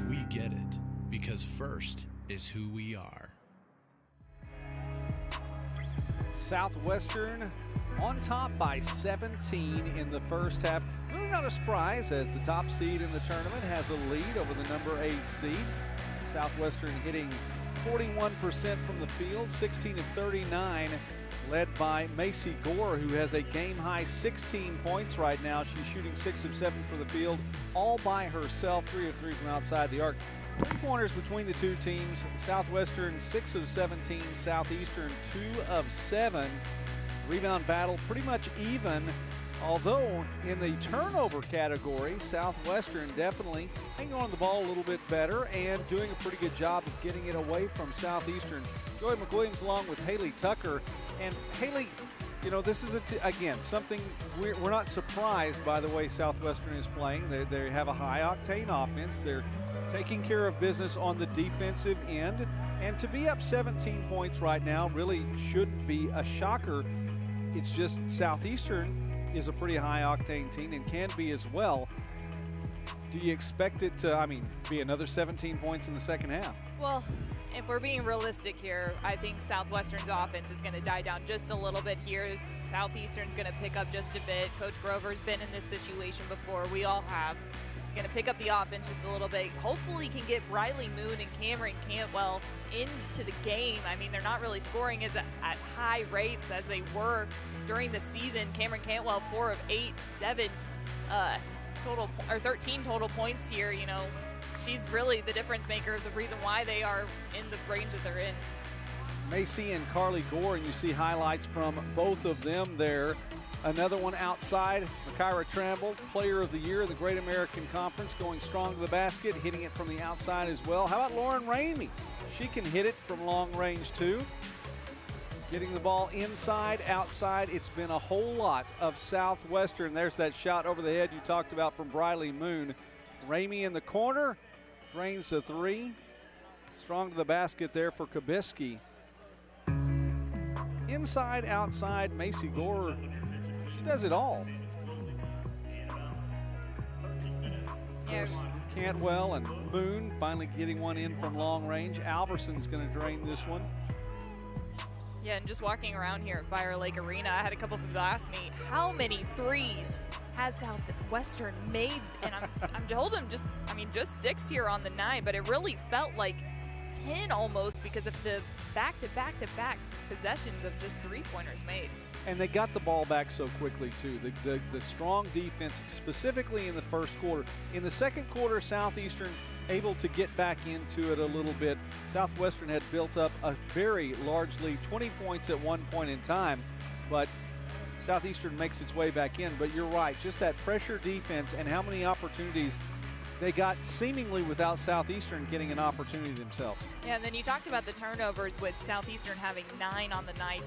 We get it because first is who we are. Southwestern on top by 17 in the first half. Really not a surprise as the top seed in the tournament has a lead over the number 8 seed. Southwestern hitting 41% from the field, 16 of 39, led by Macy Gore, who has a game-high 16 points right now. She's shooting 6 of 7 for the field, all by herself, 3 of 3 from outside the arc. 3-pointers between the two teams. Southwestern 6 of 17, Southeastern 2 of 7. Rebound battle pretty much even, although in the turnover category, Southwestern definitely hanging on to the ball a little bit better and doing a pretty good job of getting it away from Southeastern. Joy McWilliams along with Haley Tucker. And Haley, you know, this is, again, something we're not surprised by the way Southwestern is playing. They have a high-octane offense. They're taking care of business on the defensive end. And to be up 17 points right now really shouldn't be a shocker. It's just Southeastern is a pretty high-octane team and can be as well. Do you expect it to, be another 17 points in the second half? Well, if we're being realistic here, I think Southwestern's offense is going to die down just a little bit here. Southeastern's going to pick up just a bit. Coach Grover's been in this situation before. We all have. Going to pick up the offense just a little bit. Hopefully can get Riley Moon and Cameron Cantwell into the game. They're not really scoring at high rates as they were during the season. Cameron Cantwell 4 of 8, 7 total, or 13 total points here. You know, she's really the difference maker, the reason why they are in the range that they're in. Macy and Carly Gore, and you see highlights from both of them there. Another one outside, Makira Tramble, Player of the Year in the Great American Conference, going strong to the basket, hitting it from the outside as well. How about Lauren Ramey? She can hit it from long range too. Getting the ball inside, outside. It's been a whole lot of Southwestern. There's that shot over the head you talked about from Briley Moon. Ramey in the corner, drains the three. Strong to the basket there for Kabisky. Inside, outside, Macy Gore, she does it all. Yeah. Cantwell and Moon finally getting one in from long range. Alverson's going to drain this one. Yeah, and just walking around here at Fire Lake Arena, I had a couple people ask me, how many threes has Southwestern made? And I'm told them just 6 here on the night, but it really felt like 10 almost because of the back-to-back-to-back possessions of just three-pointers made. And they got the ball back so quickly, too. The strong defense, specifically in the first quarter. In the second quarter, Southeastern able to get back into it a little bit. Southwestern had built up a very large lead, 20 points at one point in time, but Southeastern makes its way back in. But you're right, just that pressure defense and how many opportunities they got seemingly without Southeastern getting an opportunity themselves. Yeah, and then you talked about the turnovers with Southeastern having 9 on the night.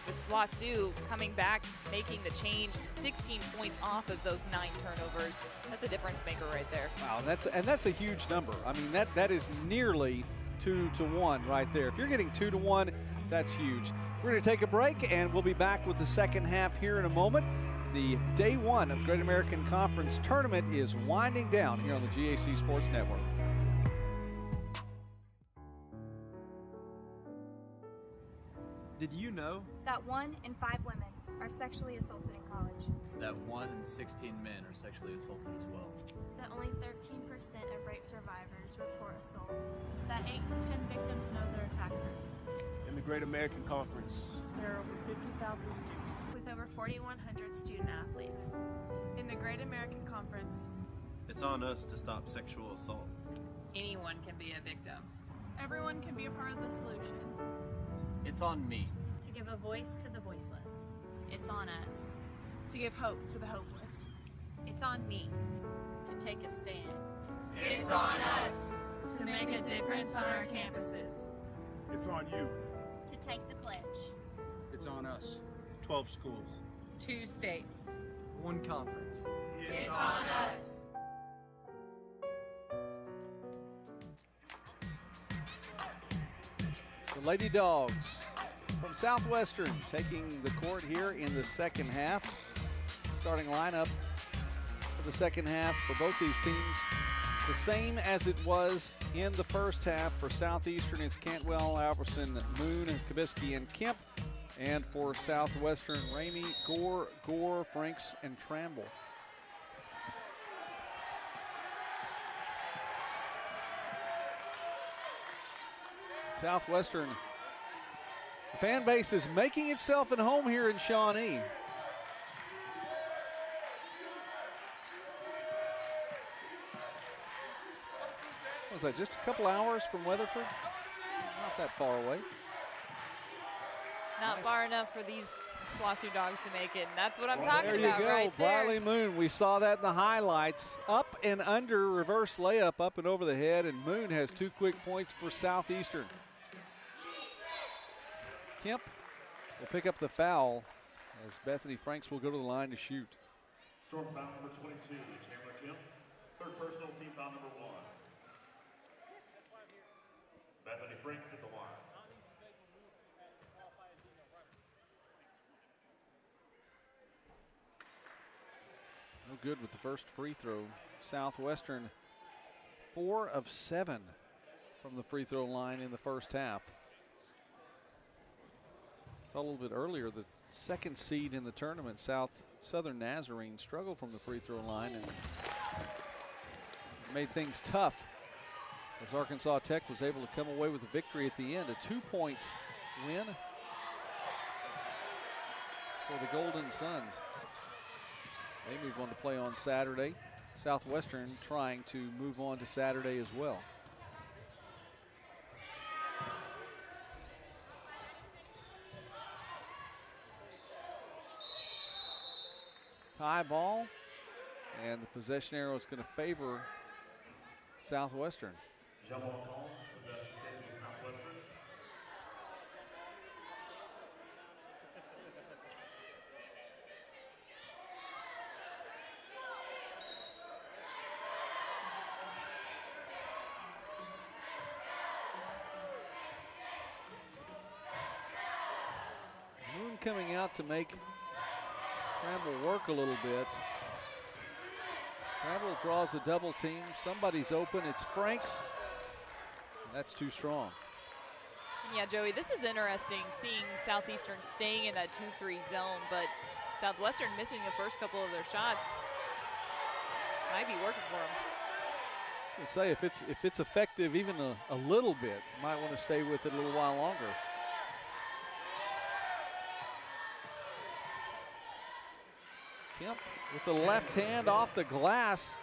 With SWOSU coming back, making the change, 16 points off of those 9 turnovers. That's a difference maker right there. Wow, that's a huge number. I mean, that is nearly 2-to-1 right there. If you're getting 2-to-1, that's huge. We're going to take a break, and we'll be back with the second half here in a moment. The day one of the Great American Conference Tournament is winding down here on the GAC Sports Network. Did you know that 1 in 5 women are sexually assaulted in college? that 1 in 16 men are sexually assaulted as well? That only 13% of rape survivors report assault? That 8 in 10 victims know their attacker? In the Great American Conference, there are over 50,000 students with over 4,100 student athletes. In the Great American Conference, it's on us to stop sexual assault. Anyone can be a victim. Everyone can be a part of the solution. It's on me to give a voice to the voiceless. It's on us to give hope to the hopeless. It's on me to take a stand. It's on us to make a difference on our campuses. It's on you to take the pledge. It's on us. 12 schools. 2 states. 1 conference. It's on us. The Lady Dogs from Southwestern taking the court here in the second half. Starting lineup for the second half for both these teams, the same as it was in the first half. For Southeastern, it's Cantwell, Alverson, Moon, Kabisky, and Kemp. And for Southwestern, Ramey, Gore, Franks, and Tramble. Southwestern, the fan base is making itself at home here in Shawnee. What was that, just a couple hours from Weatherford? Not that far away. Not far enough for these SWOSU dogs to make it, and that's what I'm talking about there you go, right there. Briley Moon. We saw that in the highlights. Up and under, reverse layup, up and over the head, and Moon has 2 quick points for Southeastern. Kemp will pick up the foul as Bethany Franks will go to the line to shoot. Storm foul number 22, Chandler Kemp. 3rd personal, team foul number 1. Bethany Franks at the line. No good with the first free throw. Southwestern 4 of 7 from the free throw line in the first half. Saw a little bit earlier, the 2nd seed in the tournament, Southern Nazarene, struggled from the free throw line and made things tough as Arkansas Tech was able to come away with a victory at the end, a 2-point win for the Golden Suns. They move on to play on Saturday. Southwestern trying to move on to Saturday as well. Tie ball, and the possession arrow is going to favor Southwestern. Possession stays with Southwestern. coming out to make Trammell work a little bit. Trammell draws a double team. Somebody's open. It's Franks. That's too strong. And yeah, Joey, this is interesting seeing Southeastern staying in that 2-3 zone, but Southwestern missing the first couple of their shots. Might be working for them. I was going to say, if it's effective even a little bit, you might want to stay with it a little while longer. Kemp with the left hand off the glass.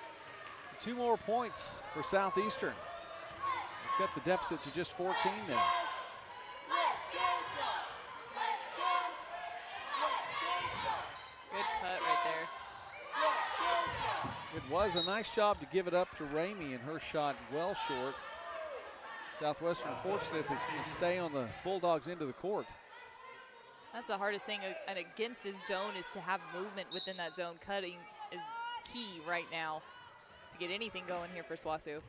2 more points for Southeastern. They've got the deficit to just 14 now. Good cut right there. It was a nice job to give it up to Ramey, and her shot well short. Southwestern fortunate it's going to stay on the Bulldogs' end of the court. That's the hardest thing against his zone, is to have movement within that zone. Cutting is key right now to get anything going here for SWOSU.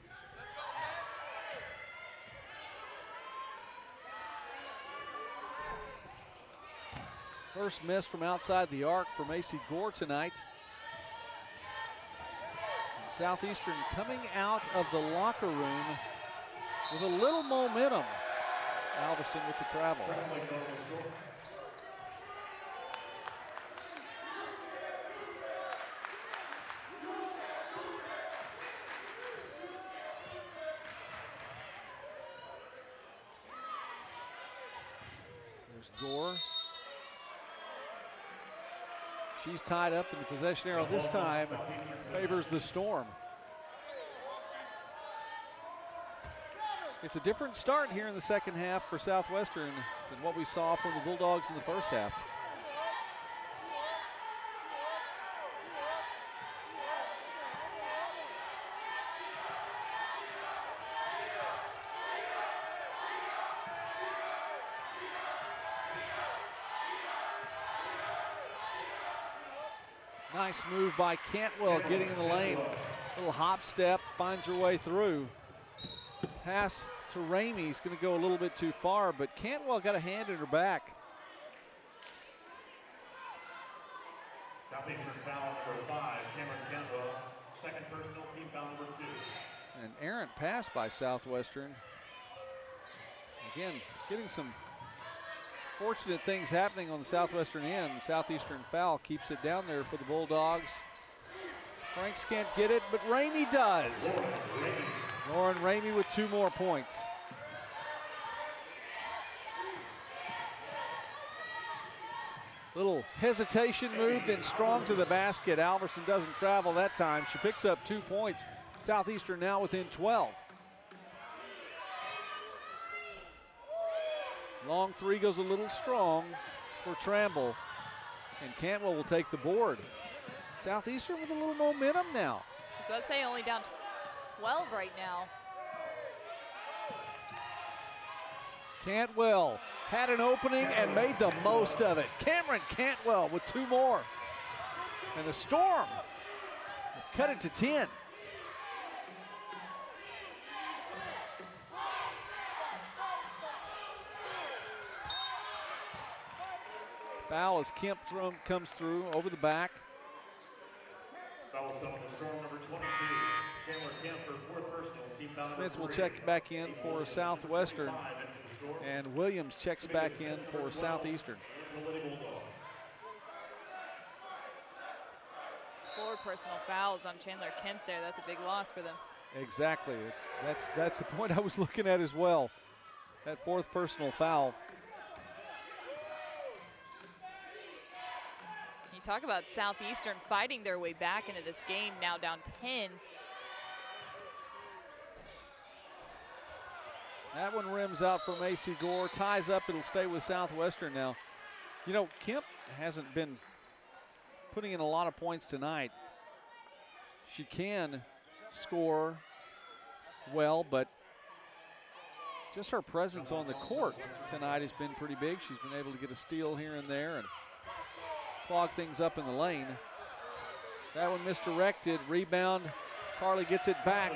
First miss from outside the arc for Macy Gore tonight. And Southeastern coming out of the locker room with a little momentum. Alverson with the travel. There's Gore. She's tied up in the possession arrow this time. Favors the Storm. It's a different start here in the second half for Southwestern than what we saw from the Bulldogs in the first half. Nice move by Cantwell getting in the lane. Little hop step, finds her way through. Pass to Ramey is going to go a little bit too far, but Cantwell got a hand in her back. Southeastern foul number 5, Cameron Cantwell. Second personal, team foul number 2. An errant pass by Southwestern. Again, getting some fortunate things happening on the Southwestern end. The Southeastern foul keeps it down there for the Bulldogs. Franks can't get it, but Ramey does. Lauren Ramey with 2 more points. Little hesitation move, then strong to the basket. Alverson doesn't travel that time. She picks up 2 points. Southeastern now within 12. Long 3 goes a little strong for Trammell, and Cantwell will take the board. Southeastern with a little momentum now. I was about to say only down 12 right now. Cantwell had an opening and made the most of it. Cameron Cantwell with 2 more. And the Storm have cut it to 10. Foul as Kemp comes through over the back. Foul is on the Storm number 22. Chandler Kemp for 4th personal, team foul Smith number will 3. check back in for Southwestern, and Williams checks back in for Southeastern. 4 personal fouls on Chandler Kemp there. That's a big loss for them. Exactly. That's the point I was looking at as well. That 4th personal foul. You talk about Southeastern fighting their way back into this game, now down 10. That one rims out for Macy Gore, ties up, it'll stay with Southwestern now. You know, Kemp hasn't been putting in a lot of points tonight. She can score well, but just her presence on the court tonight has been pretty big. She's been able to get a steal here and there and clog things up in the lane. That one misdirected, rebound. Carly gets it back,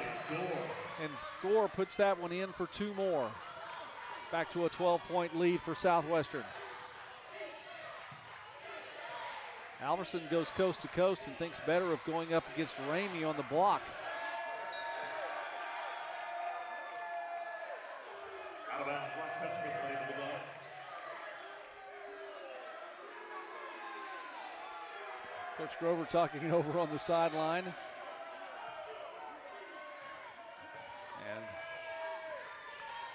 and Gore puts that one in for 2 more. It's back to a 12-point lead for Southwestern. Alverson goes coast to coast and thinks better of going up against Ramey on the block. Out of bounds, last touch for the Lady Bulldogs. Coach Grover talking over on the sideline. And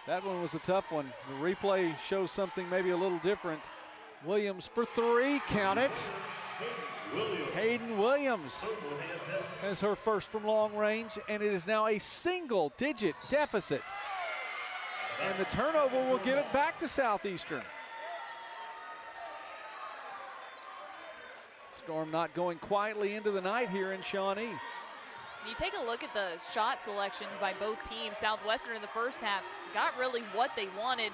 that one was a tough one. The replay shows something maybe a little different. Williams for three, count it. Hayden Williams has her first from long range, and it is now a single-digit deficit. And the turnover will give it back to Southeastern. Storm not going quietly into the night here in Shawnee. You take a look at the shot selections by both teams. Southwestern in the first half got really what they wanted.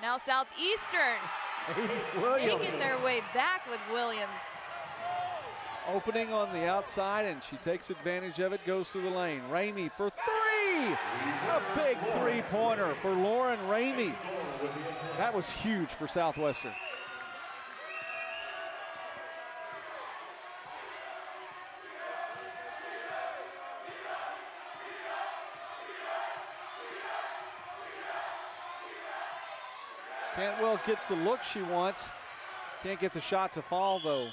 Now Southeastern making their way back with Williams. Opening on the outside, and she takes advantage of it, goes through the lane. Ramey for three! A big three-pointer for Lauren Ramey. That was huge for Southwestern. Cantwell gets the look she wants. Can't get the shot to fall, though.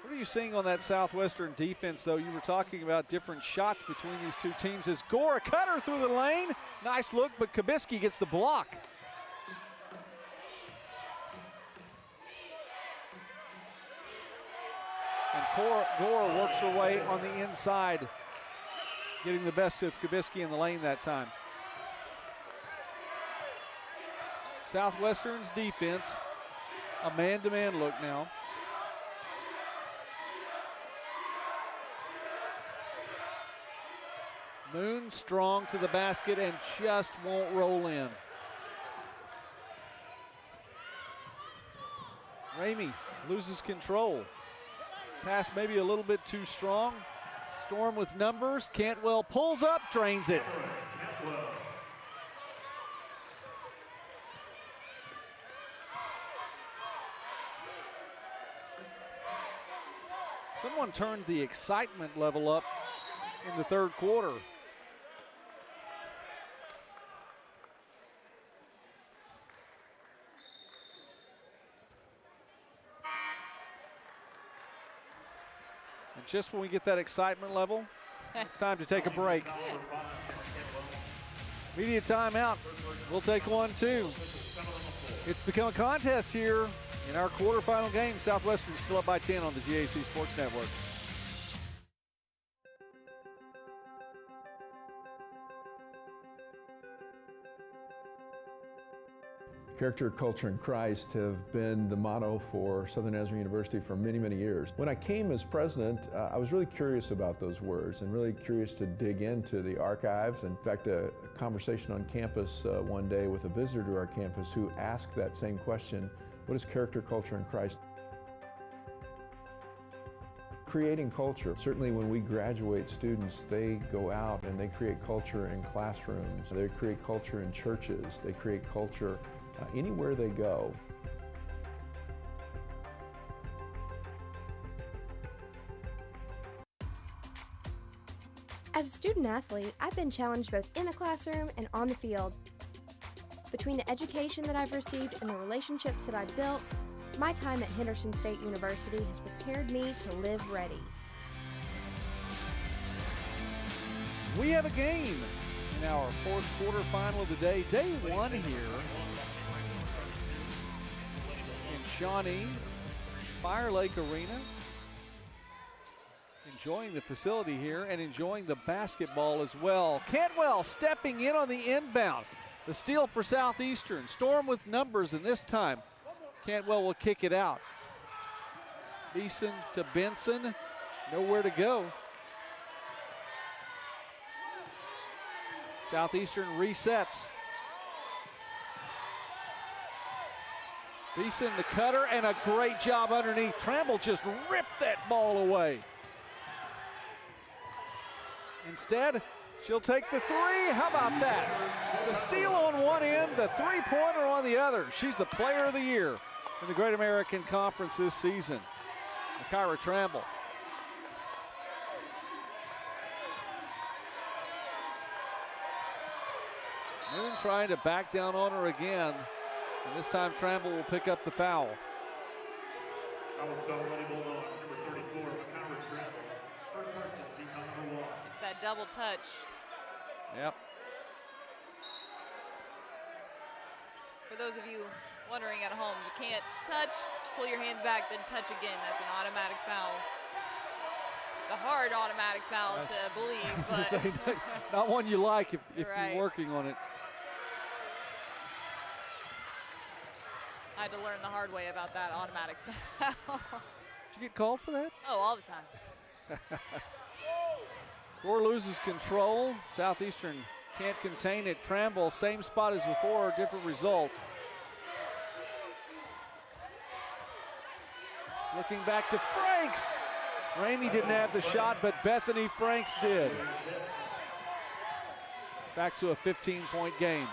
What are you seeing on that Southwestern defense, though? You were talking about different shots between these two teams. As Gora cutter through the lane. Nice look, but Kabisky gets the block. And Gora works her way on the inside, getting the best of Kabisky in the lane that time. Southwestern's defense, a man-to-man look now. Moon strong to the basket and just won't roll in. Ramey loses control. Pass maybe a little bit too strong. Storm with numbers. Cantwell pulls up, drains it. Someone turned the excitement level up in the third quarter. And just when we get that excitement level, it's time to take a break. Media timeout. We'll take one, too. It's become a contest here in our quarterfinal game. Southwestern still up by 10 on the GAC Sports Network. Character, culture, and Christ have been the motto for Southern Nazarene University for many, many years. When I came as president, I was really curious about those words and really curious to dig into the archives. In fact, a conversation on campus one day with a visitor to our campus who asked that same question: what is character, culture, and Christ? Creating culture. Certainly when we graduate students, they go out and they create culture in classrooms. They create culture in churches. They create culture anywhere they go. As a student athlete, I've been challenged both in the classroom and on the field. Between the education that I've received and the relationships that I've built, my time at Henderson State University has prepared me to live ready. We have a game in our fourth quarterfinal of the day. Day one here in Shawnee, Fire Lake Arena. Enjoying the facility here and enjoying the basketball as well. Cantwell stepping in on the inbound. The steal for Southeastern. Storm with numbers, and this time Cantwell will kick it out. Beeson to Benson. Nowhere to go. Southeastern resets. Beeson the cutter, and a great job underneath. Tramble just ripped that ball away. Instead, she'll take the three. How about that? The steal on one end, the three-pointer on the other. She's the player of the year in the Great American Conference this season. Kyra Tramble. Moon trying to back down on her again. And this time Tramble will pick up the foul. Charlottesville Lady Bulldogs, number 34, Kyra Tramble. First personal, team foul number 1. It's that double touch. Yep. For those of you wondering at home, you can't touch, pull your hands back, then touch again. That's an automatic foul. It's a hard automatic foul to believe. I was gonna say, not one you like if Right. you're working on it. I had to learn the hard way about that automatic foul. Did you get called for that? Oh, all the time. Gore loses control. Southeastern can't contain it. Tramble, same spot as before, different result. Looking back to Franks. Ramey didn't have the shot, but Bethany Franks did. Back to a 15-point game.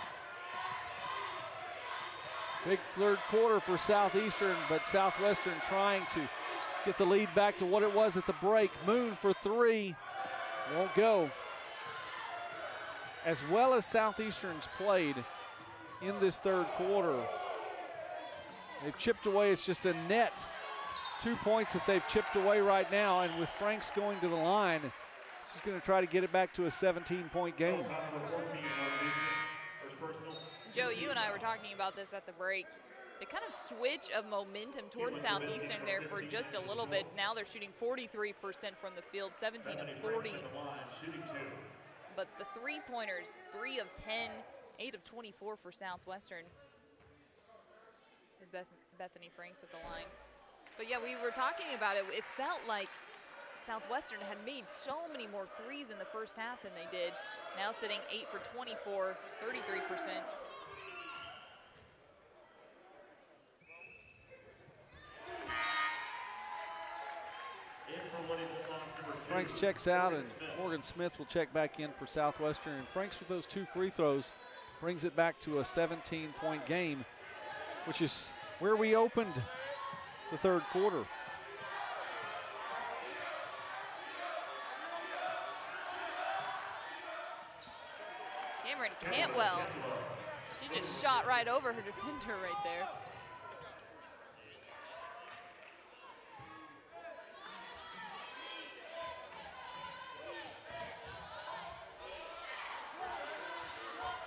Big third quarter for Southeastern, but Southwestern trying to get the lead back to what it was at the break. Moon for three, won't go. As well as Southeastern's played in this third quarter, they've chipped away. It's just a net 2 points that they've chipped away right now, and with Franks going to the line, she's going to try to get it back to a 17-point game. Joe, you and I were talking about this at the break. The kind of switch of momentum towards Southeastern there for just a little bit. Now they're shooting 43% from the field, 17 of 40. But the three-pointers, 3 of 10, 8 of 24 for Southwestern. Is Bethany Franks at the line. But yeah, we were talking about it. It felt like Southwestern had made so many more threes in the first half than they did. Now sitting 8 for 24, 33%. Franks checks out, and Morgan Smith will check back in for Southwestern. And Franks with those 2 free throws brings it back to a 17-point game, which is where we opened the third quarter. Cameron Cantwell, she just shot right over her defender right there.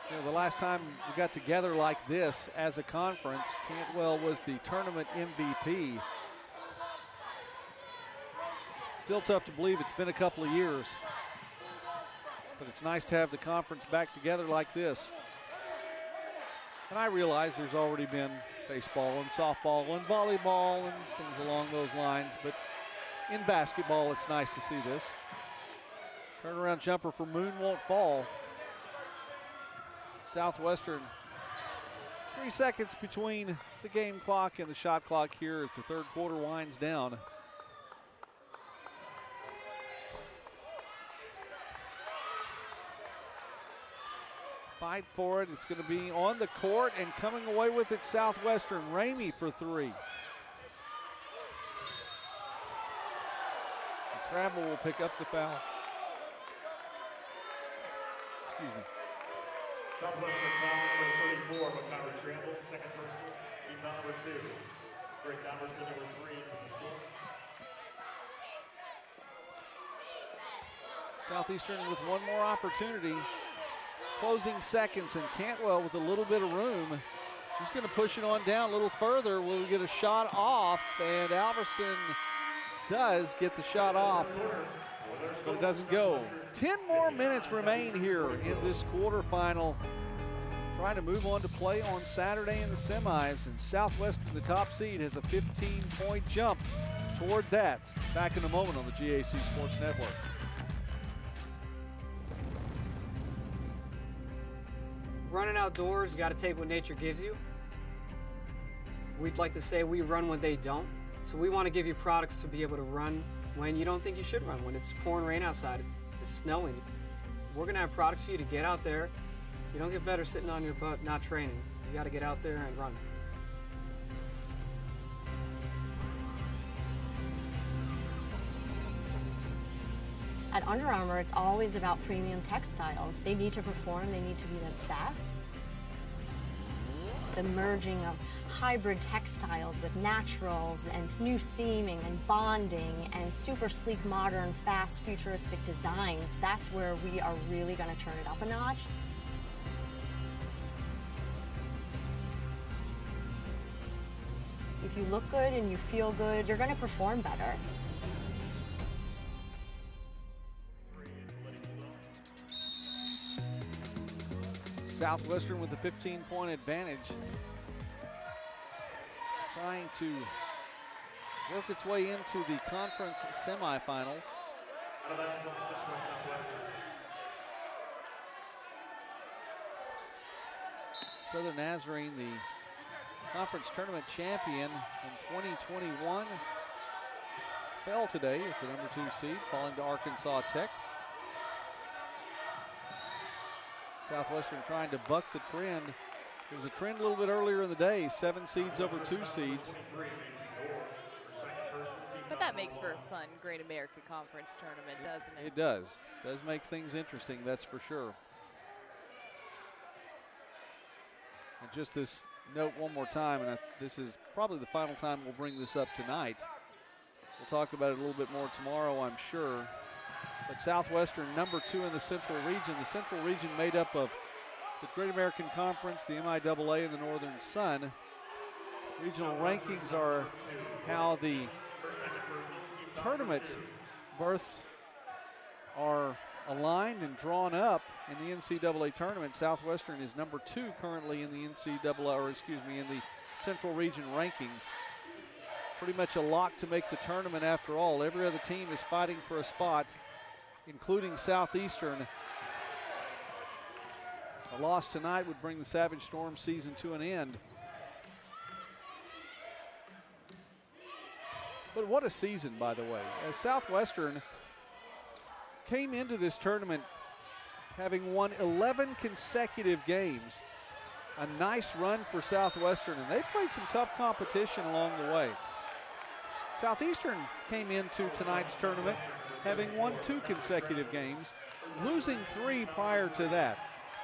You know, the last time we got together like this as a conference, Cantwell was the tournament MVP. Still tough to believe it's been a couple of years, but it's nice to have the conference back together like this. And I realize there's already been baseball and softball and volleyball and things along those lines, but in basketball, it's nice to see this. Turnaround jumper for Moon won't fall. Southwestern, 3 seconds between the game clock and the shot clock here as the third quarter winds down. Fight for it. It's going to be on the court, and coming away with it, Southwestern. Ramey for three. Travel will pick up the foul. Excuse me. Southwestern foul number 34, Kyra Tramble, second personal. Team foul number 2. Grace Albertson, number 3 from the school. Southeastern with one more opportunity. Closing seconds, and Cantwell with a little bit of room. She's going to push it on down a little further. Will we get a shot off? And Alverson does get the shot off, but it doesn't go. 10 more minutes remain here in this quarterfinal. Trying to move on to play on Saturday in the semis, and Southwestern, the top seed, has a 15-point jump toward that. Back in a moment on the GAC Sports Network. Running outdoors, you got to take what nature gives you. We'd like to say we run when they don't. So we want to give you products to be able to run when you don't think you should run, when it's pouring rain outside, it's snowing. We're going to have products for you to get out there. You don't get better sitting on your butt not training. You got to get out there and run. At Under Armour, it's always about premium textiles. They need to perform, they need to be the best. The merging of hybrid textiles with naturals and new seaming and bonding and super sleek, modern, fast, futuristic designs, that's where we are really going to turn it up a notch. If you look good and you feel good, you're going to perform better. Southwestern with a 15-point advantage, trying to work its way into the conference semifinals. Southern Nazarene, the conference tournament champion in 2021, fell today as the number 2 seed, falling to Arkansas Tech. Southwestern trying to buck the trend. It was a trend a little bit earlier in the day, 7 seeds over 2 seeds. But that makes for a fun Great American Conference tournament, doesn't it? It does. Does make things interesting, that's for sure. And just this note one more time, and this is probably the final time we'll bring this up tonight. We'll talk about it a little bit more tomorrow, I'm sure. But Southwestern, number 2 in the Central Region. The Central Region made up of the Great American Conference, the MIAA, and the Northern Sun. Regional rankings are how the tournament berths are aligned and drawn up in the NCAA tournament. Southwestern is number 2 currently in the in the Central Region rankings. Pretty much a lock to make the tournament after all. Every other team is fighting for a spot, including Southeastern. A loss tonight would bring the Savage Storm season to an end. But what a season, by the way. As Southwestern came into this tournament having won 11 consecutive games. A nice run for Southwestern, and they played some tough competition along the way. Southeastern came into tonight's tournament having won 2 consecutive games, losing 3 prior to that.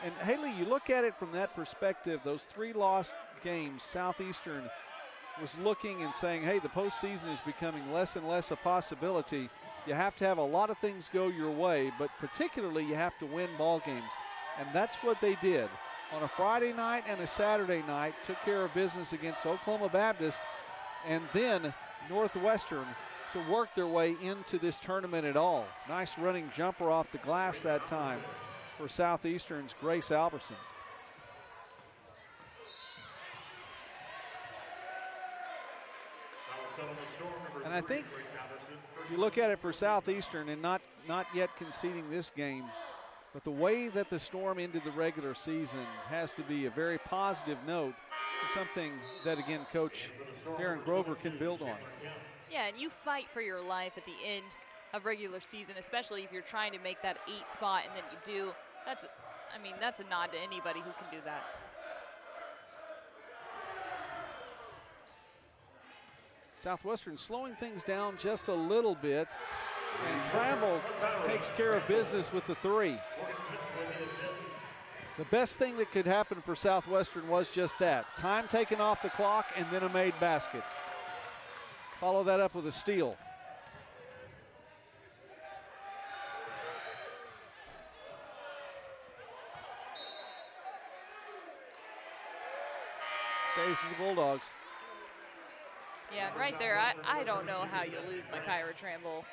And Haley, you look at it from that perspective, those 3 lost games, Southeastern was looking and saying, hey, the postseason is becoming less and less a possibility. You have to have a lot of things go your way, but particularly you have to win ball games. And that's what they did. On a Friday night and a Saturday night, took care of business against Oklahoma Baptist, and then Northwestern to work their way into this tournament at all. Nice running jumper off the glass that time for Southeastern's Grace Alverson. And I think if you look at it for Southeastern, and not yet conceding this game, but the way that the Storm ended the regular season has to be a very positive note, and something that, again, Coach Darren Grover can build on. Yeah, and you fight for your life at the end of regular season, especially if you're trying to make that 8 spot, and then you do. That's a nod to anybody who can do that. Southwestern slowing things down just a little bit, and Tramble takes care of business with the 3. The best thing that could happen for Southwestern was just that. Time taken off the clock and then a made basket. Follow that up with a steal. Stays with the Bulldogs. Yeah, and right there, I don't know how you lose Micaiah Tramble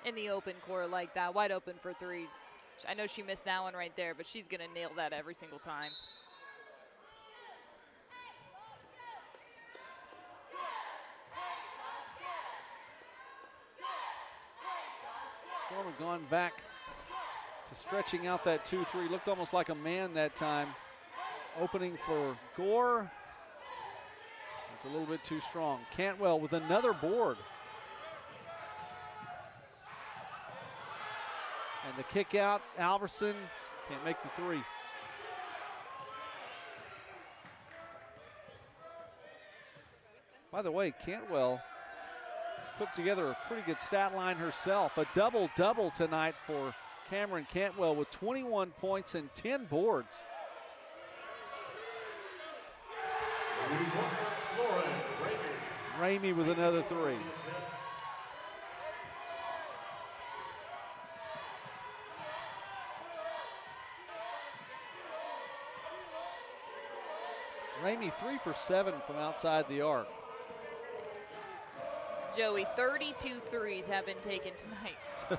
in the open court like that, wide open for 3. I know she missed that one right there, but she's going to nail that every single time. Storm had gone back to stretching out that 2-3. Looked almost like a man that time. Opening for Gore. It's a little bit too strong. Cantwell with another board. And the kick out, Alverson can't make the 3. By the way, Cantwell has put together a pretty good stat line herself. A double-double tonight for Cameron Cantwell with 21 points and 10 boards. Ramey with another three. Ramey 3 for 7 from outside the arc. Joey, 32 threes have been taken tonight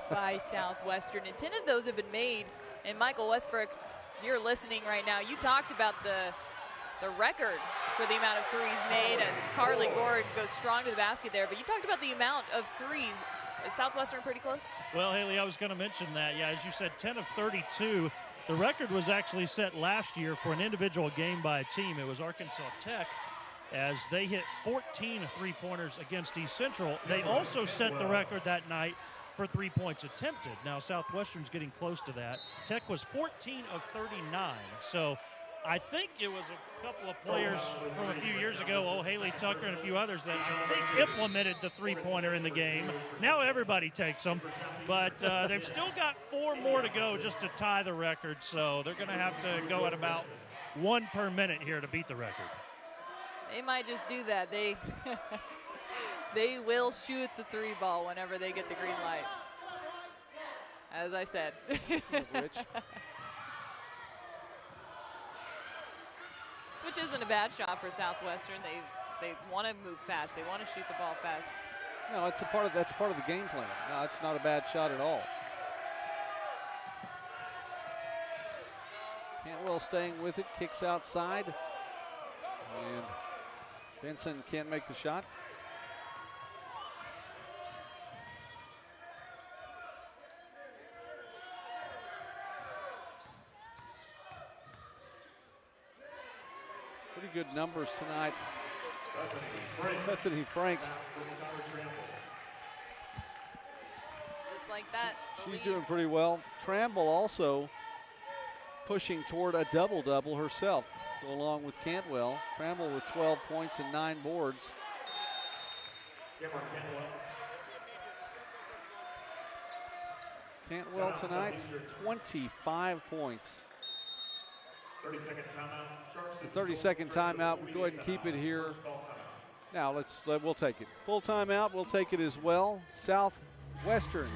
by Southwestern, and 10 of those have been made. And Michael Westbrook, if you're listening right now, you talked about the record for the amount of threes made as Carly Gord goes strong to the basket there, but you talked about the amount of threes. Is Southwestern pretty close? Well, Haley, I was going to mention that. Yeah, as you said, 10 of 32. The record was actually set last year for an individual game by a team. It was Arkansas Tech, as they hit 14 three-pointers against East Central. They also set the record that night for 3 points attempted. Now, Southwestern's getting close to that. Tech was 14 of 39. So I think it was a couple of players from a few years ago, Haley Tucker and a few others, that I think implemented the three-pointer in the game. Now everybody takes them, but they've still got 4 more to go just to tie the record, so they're going to have to go at about 1 per minute here to beat the record. They might just do that. They will shoot the 3 ball whenever they get the green light. As I said. Which isn't a bad shot for Southwestern. They want to move fast. They want to shoot the ball fast. No, that's part of the game plan. No, it's not a bad shot at all. Cantwell staying with it, kicks outside, and Benson can't make the shot. Pretty good numbers tonight. Bethany Franks. Just like that. She's doing pretty well. Tramble also pushing toward a double-double herself, go along with Cantwell. Tramble with 12 points and 9 boards. Cantwell tonight, 25 points. 30-second timeout. The 30-second timeout. We'll go ahead and keep it here. Now we'll take it. Full timeout, we'll take it as well. Southwestern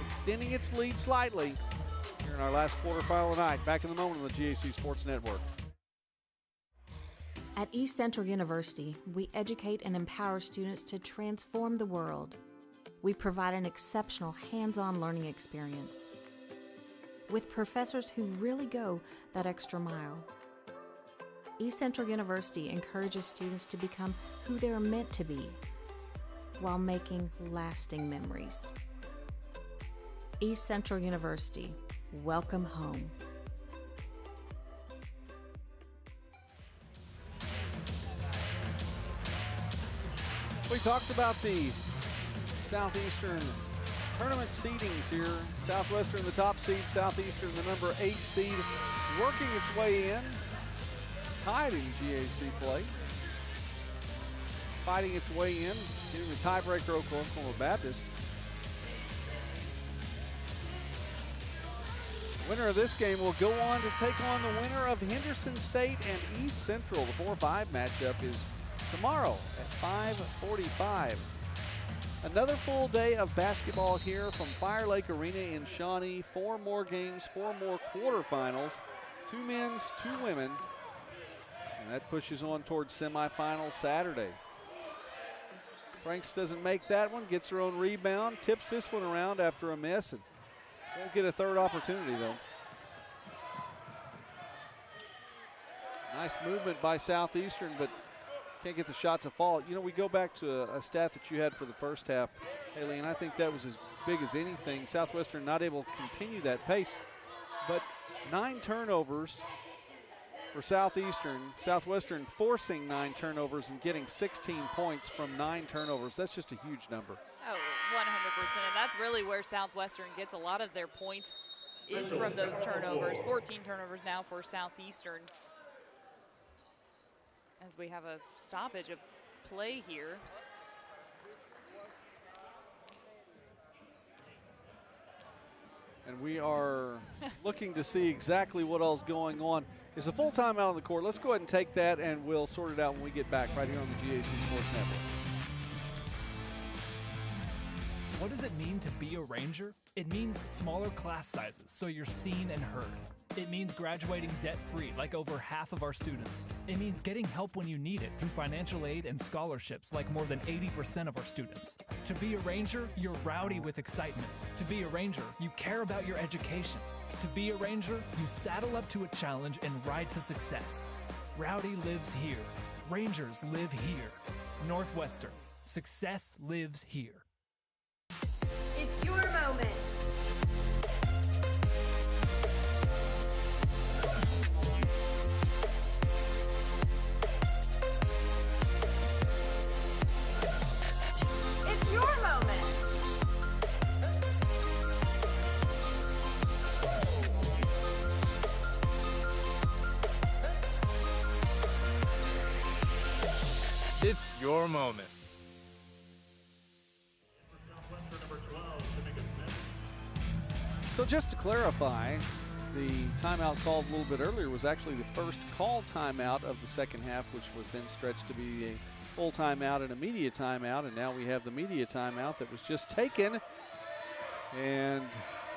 extending its lead slightly here in our last quarterfinal tonight. Back in the moment on the GAC Sports Network. At East Central University, we educate and empower students to transform the world. We provide an exceptional hands-on learning experience with professors who really go that extra mile. East Central University encourages students to become who they are meant to be while making lasting memories. East Central University, welcome home. We talked about the Southeastern tournament seedings here. Southwestern the top seed, Southeastern the number 8 seed, working its way in, tied in GAC play. Fighting its way in, getting the tiebreaker Oklahoma Baptist. The winner of this game will go on to take on the winner of Henderson State and East Central. The 4-5 matchup is tomorrow at 5:45. Another full day of basketball here from Fire Lake Arena in Shawnee. 4 more games, 4 more quarterfinals, 2 men's, 2 women's. And that pushes on towards semifinals Saturday. Franks doesn't make that one, gets her own rebound, tips this one around after a miss, and won't get a third opportunity though. Nice movement by Southeastern, but can't get the shot to fall. You know, we go back to a stat that you had for the first half, Haley, and I think that was as big as anything. Southwestern not able to continue that pace, but 9 turnovers for Southeastern. Southwestern forcing 9 turnovers and getting 16 points from 9 turnovers. That's just a huge number. Oh, 100%. And that's really where Southwestern gets a lot of their points is from those turnovers. 14 turnovers now for Southeastern. As we have a stoppage of play here. And we are looking to see exactly what else is going on. It's a full timeout on the court. Let's go ahead and take that, and we'll sort it out when we get back right here on the GAC Sports Network. What does it mean to be a Ranger? It means smaller class sizes, so you're seen and heard. It means graduating debt-free, like over half of our students. It means getting help when you need it through financial aid and scholarships, like more than 80% of our students. To be a Ranger, you're rowdy with excitement. To be a Ranger, you care about your education. To be a Ranger, you saddle up to a challenge and ride to success. Rowdy lives here. Rangers live here. Northwestern. Success lives here. It's your moment. It's your moment. It's your moment. So just to clarify, the timeout called a little bit earlier was actually the first call timeout of the second half, which was then stretched to be a full timeout and a media timeout. And now we have the media timeout that was just taken. And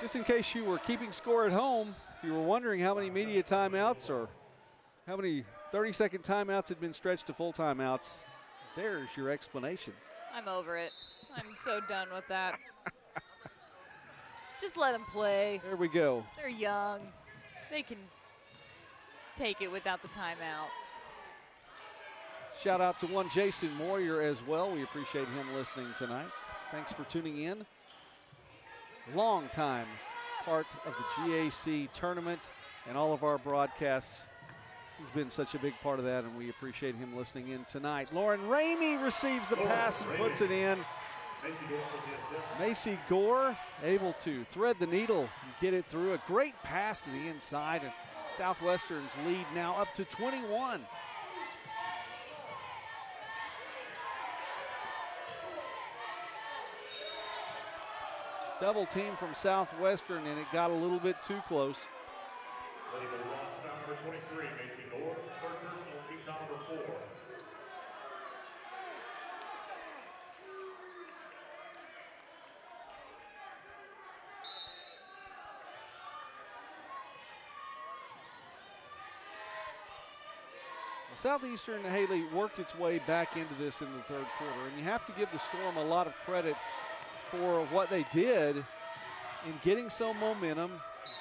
just in case you were keeping score at home, if you were wondering how many media timeouts or how many 30-second timeouts had been stretched to full timeouts, there's your explanation. I'm over it. I'm so done with that. Just let them play. There we go. They're young. They can take it without the timeout. Shout out to one Jason Moyer as well. We appreciate him listening tonight. Thanks for tuning in. Long time part of the GAC tournament and all of our broadcasts. He's been such a big part of that, and we appreciate him listening in tonight. Lauren Ramey receives the pass and puts it in. Macy Gore able to thread the needle and get it through. A great pass to the inside, and Southwestern's lead now up to 21. Double team from Southwestern, and it got a little bit too close. Number 23, Macy Gore, third personal, team foul number 4. Southeastern Haley worked its way back into this in the third quarter, and you have to give the Storm a lot of credit for what they did in getting some momentum,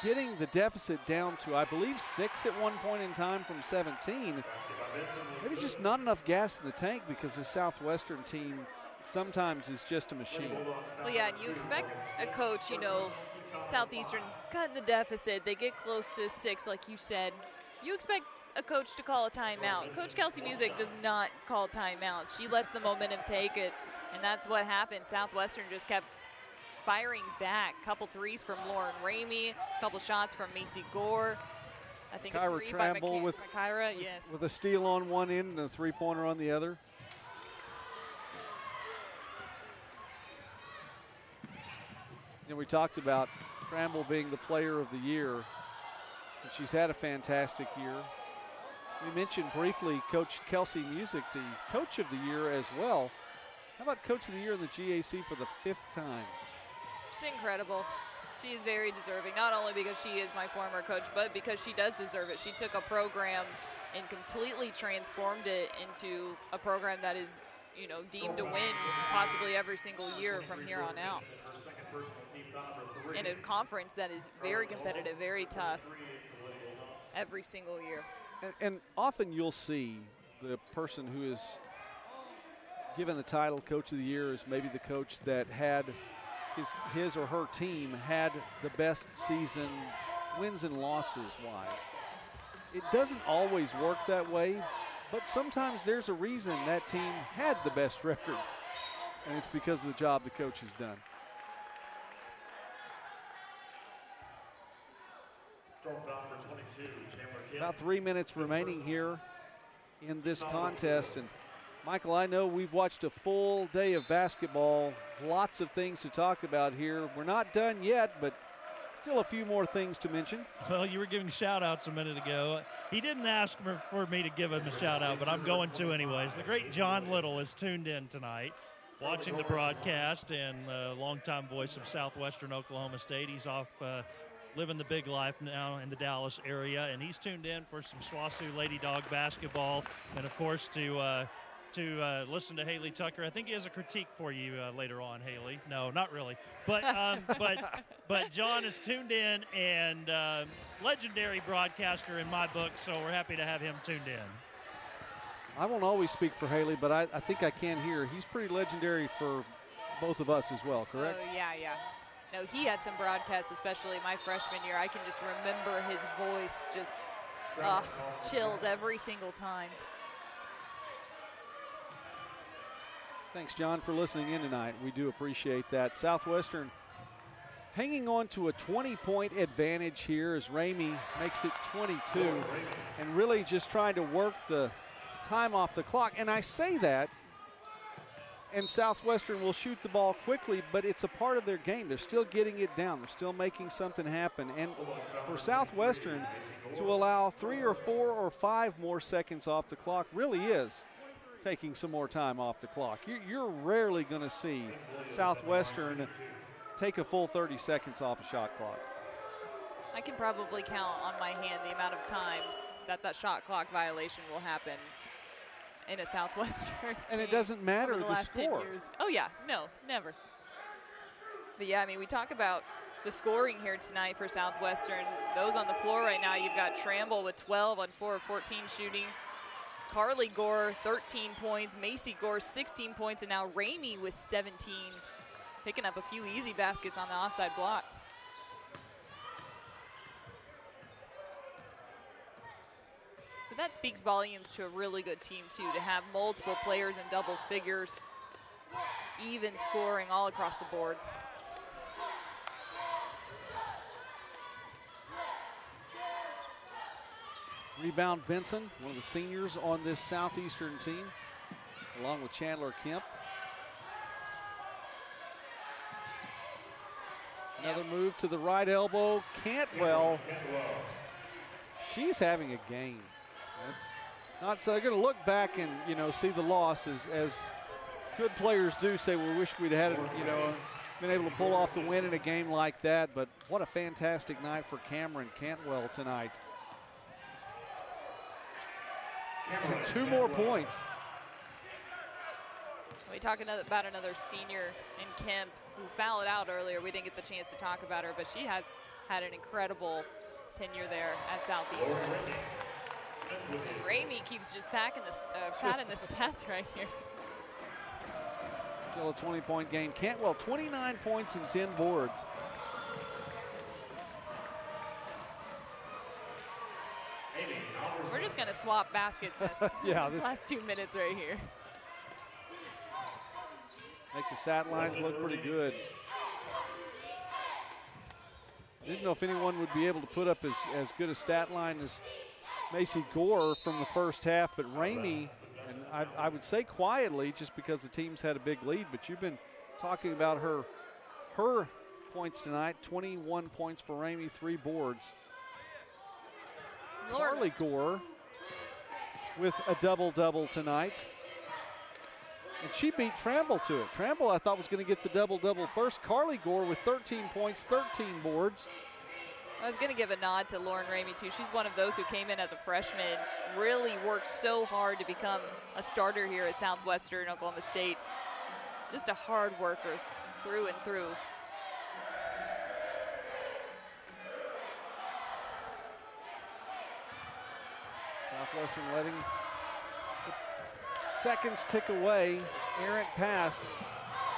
getting the deficit down to, I believe, 6 at one point in time from 17. Maybe just not enough gas in the tank because the Southwestern team sometimes is just a machine. Well, yeah, and you expect a coach, you know, Southeastern's cutting the deficit. They get close to 6, like you said. You expect a coach to call a timeout. Coach Kelsey Music does not call timeouts. She lets the momentum take it, and that's what happened. Southwestern just kept firing back. Couple threes from Lauren Ramey, couple shots from Macy Gore. I think Kyra a three Tramble by with Kyra, yes. With a steal on one end and a three-pointer on the other. And we talked about Tramble being the player of the year, and she's had a fantastic year. We mentioned briefly Coach Kelsey Music, the coach of the year as well. How about coach of the year in the GAC for the 5th time? It's incredible. She is very deserving, not only because she is my former coach, but because she does deserve it. She took a program and completely transformed it into a program that is, you know, deemed to win possibly every single year from here on out. In a conference that is very competitive, very tough every single year. And often you'll see the person who is given the title Coach of the Year is maybe the coach that had his or her team had the best season, wins and losses wise. It doesn't always work that way, but sometimes there's a reason that team had the best record, and it's because of the job the coach has done. About 3 minutes remaining here in this contest. And Michael, I know we've watched a full day of basketball, lots of things to talk about here. We're not done yet, but it's Still a few more things to mention. Well, you were giving shout-outs a minute ago. He didn't ask for me to give him a shout-out, but I'm going to anyways. The great John Little is tuned in tonight, watching the broadcast, and longtime voice of Southwestern Oklahoma State. He's off living the big life now in the Dallas area, and he's tuned in for some SWOSU Lady Dog basketball, and of course to listen to Haley Tucker. I think he has a critique for you later on, Haley. No, not really. But but John is tuned in, and legendary broadcaster in my book, so we're happy to have him tuned in. I won't always speak for Haley, but I think I can here. He's pretty legendary for both of us as well, correct? Oh, yeah. No, he had some broadcasts, especially my freshman year. I can just remember his voice just chills every single time. Thanks, John, for listening in tonight. We do appreciate that. Southwestern hanging on to a 20-point advantage here as Ramey makes it 22 and really just trying to work the time off the clock. And I say that, and Southwestern will shoot the ball quickly, but it's a part of their game. They're still getting it down. They're still making something happen. And for Southwestern to allow 3 or 4 or 5 more seconds off the clock really is taking some more time off the clock. You're rarely going to see Southwestern take a full 30 seconds off a shot clock. I can probably count on my hand the amount of times that shot clock violation will happen in a Southwestern and it doesn't matter the last score. 10 years. Oh yeah, no, never. But yeah, I mean, we talk about the scoring here tonight for Southwestern. Those on the floor right now, you've got Tramble with 12 on 4 of 14 shooting. Carly Gore, 13 points. Macy Gore, 16 points. And now Ramey with 17, picking up a few easy baskets on the offside block. But that speaks volumes to a really good team, too, to have multiple players in double figures, even scoring all across the board. Rebound Benson, one of the seniors on this Southeastern team, along with Chandler Kemp. Another move to the right elbow. Cantwell, she's having a game. That's not so. They're going to look back and, you know, see the loss as good players do say, we wish we'd had, you know, been able to pull off the win in a game like that. But what a fantastic night for Cameron Cantwell tonight. And 2 more points. We talk about another senior in Kemp who fouled out earlier. We didn't get the chance to talk about her, but she has had an incredible tenure there at Southeastern. As Ramey keeps just padding the stats right here. Still a 20-point game. Cantwell, 29 points and 10 boards. We're just going to swap baskets yeah, this last 2 minutes right here. Make the stat lines look pretty good. Didn't know if anyone would be able to put up as good a stat line as Macy Gore from the first half, but Ramey, and I would say quietly just because the team's had a big lead, but you've been talking about her points tonight, 21 points for Ramey, 3 boards. Carly Gore with a double-double tonight. And she beat Tramble to it. Tramble, I thought, was going to get the double-double first. Carly Gore with 13 points, 13 boards. I was going to give a nod to Lauren Ramey, too. She's one of those who came in as a freshman, really worked so hard to become a starter here at Southwestern Oklahoma State. Just a hard worker through and through. Southwestern letting the seconds tick away. Errant pass.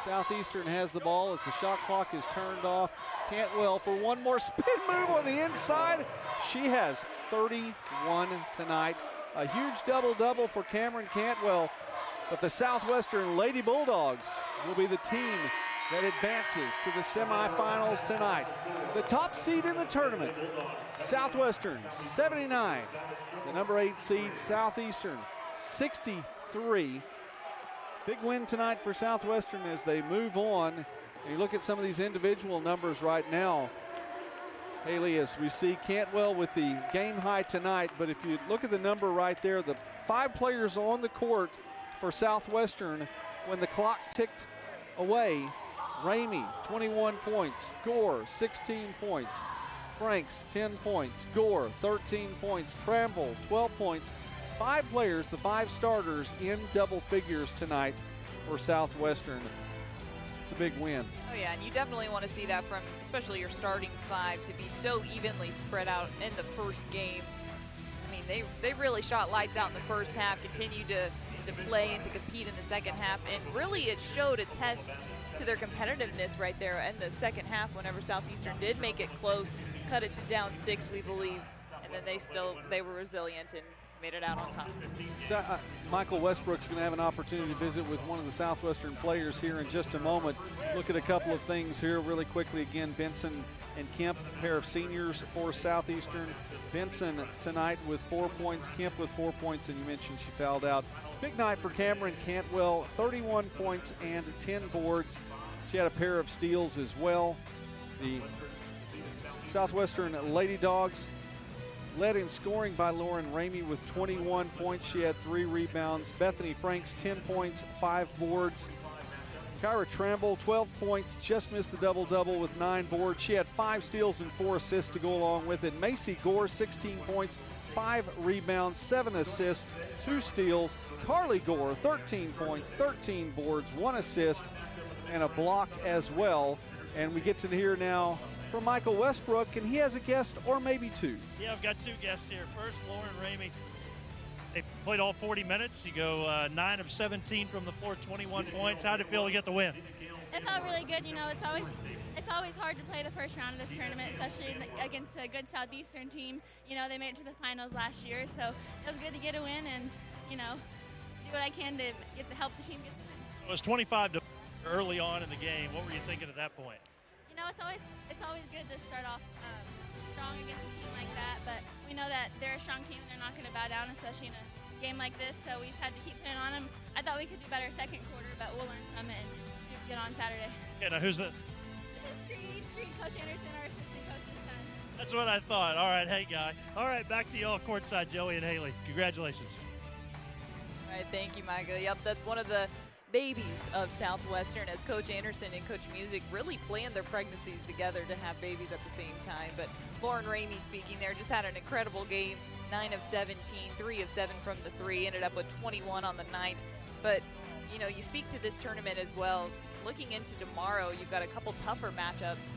Southeastern has the ball as the shot clock is turned off. Cantwell for one more spin move on the inside. She has 31 tonight. A huge double-double for Cameron Cantwell. But the Southwestern Lady Bulldogs will be the team that advances to the semifinals tonight. The top seed in the tournament, Southwestern 79. The number 8 seed, Southeastern 63. Big win tonight for Southwestern as they move on. And you look at some of these individual numbers right now. Haley, as we see Cantwell with the game high tonight, but if you look at the number right there, the 5 players on the court for Southwestern when the clock ticked away. Ramey, 21 points. Gore, 16 points. Franks, 10 points. Gore, 13 points. Tramble, 12 points. 5 players, the 5 starters, in double figures tonight for Southwestern. It's a big win. Oh yeah, and you definitely want to see that from especially your starting 5 to be so evenly spread out in the first game. I mean, they really shot lights out in the first half, continued to play and to compete in the second half, and really it showed a test to their competitiveness right there in the second half whenever Southeastern did make it close, cut it to down 6, we believe, and then they were resilient and made it out on top. Michael Westbrook's going to have an opportunity to visit with one of the Southwestern players here in just a moment. Look at a couple of things here really quickly. Again, Benson and Kemp, a pair of seniors for Southeastern. Benson tonight with 4 points, Kemp with 4 points, and you mentioned she fouled out. Big night for Cameron Cantwell, 31 points and 10 boards. She had a pair of steals as well. The Southwestern Lady Dogs led in scoring by Lauren Ramey with 21 points. She had 3 rebounds. Bethany Franks, 10 points, 5 boards. Kyra Tramble, 12 points, just missed the double-double with 9 boards. She had 5 steals and 4 assists to go along with it. Macy Gore, 16 points, 5 rebounds, 7 assists, 2 steals. Carly Gore, 13 points, 13 boards, 1 assist, and a block as well. And we get to hear now from Michael Westbrook, and he has a guest or maybe 2. Yeah, I've got 2 guests here. First, Lauren Ramey. They played all 40 minutes. You go 9 of 17 from the floor, 21 points. How did it feel to get the win? It felt really good. You know, it's always hard to play the first round of this tournament, especially against a good Southeastern team. You know, they made it to the finals last year, so it was good to get a win and, you know, do what I can to help the team get the win. It was 25 to early on in the game. What were you thinking at that point? You know, it's always good to start off strong against a team like that, but we know that they're a strong team and they're not going to bow down, especially in a game like this, so we just had to keep putting on them. I thought we could do better second quarter, but we'll learn from it and get on Saturday. Okay, now who's this? This is Creed, Coach Anderson, our assistant coach's son. That's what I thought. All right, hey, guy. All right, back to y'all courtside, Joey and Haley. Congratulations. All right, thank you, Micah. Yep, that's one of the babies of Southwestern, as Coach Anderson and Coach Music really planned their pregnancies together to have babies at the same time. But Lauren Ramey speaking there, just had an incredible game, 9 of 17, 3 of 7 from the 3, ended up with 21 on the night. But, you know, you speak to this tournament as well. Looking into tomorrow, you've got a couple tougher matchups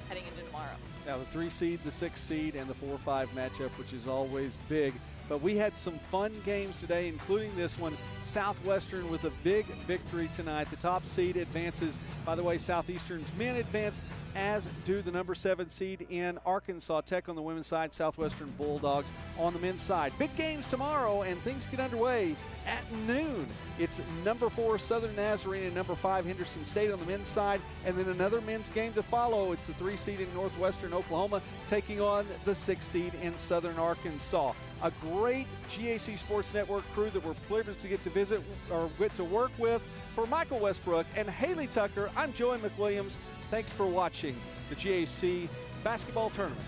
heading into tomorrow. Now the 3 seed, the 6 seed, and the 4-5 matchup, which is always big. But we had some fun games today, including this one. Southwestern with a big victory tonight. The top seed advances. By the way, Southeastern's men advance, as do the number 7 seed in Arkansas Tech on the women's side, Southwestern Bulldogs on the men's side. Big games tomorrow, and things get underway at noon. It's number 4 Southern Nazarene and number 5 Henderson State on the men's side, and then another men's game to follow. It's the 3 seed in Northwestern Oklahoma taking on the 6 seed in Southern Arkansas. A great GAC Sports Network crew that we're privileged to get to visit or get to work with. For Michael Westbrook and Haley Tucker, I'm Joey McWilliams. Thanks for watching the GAC Basketball Tournament.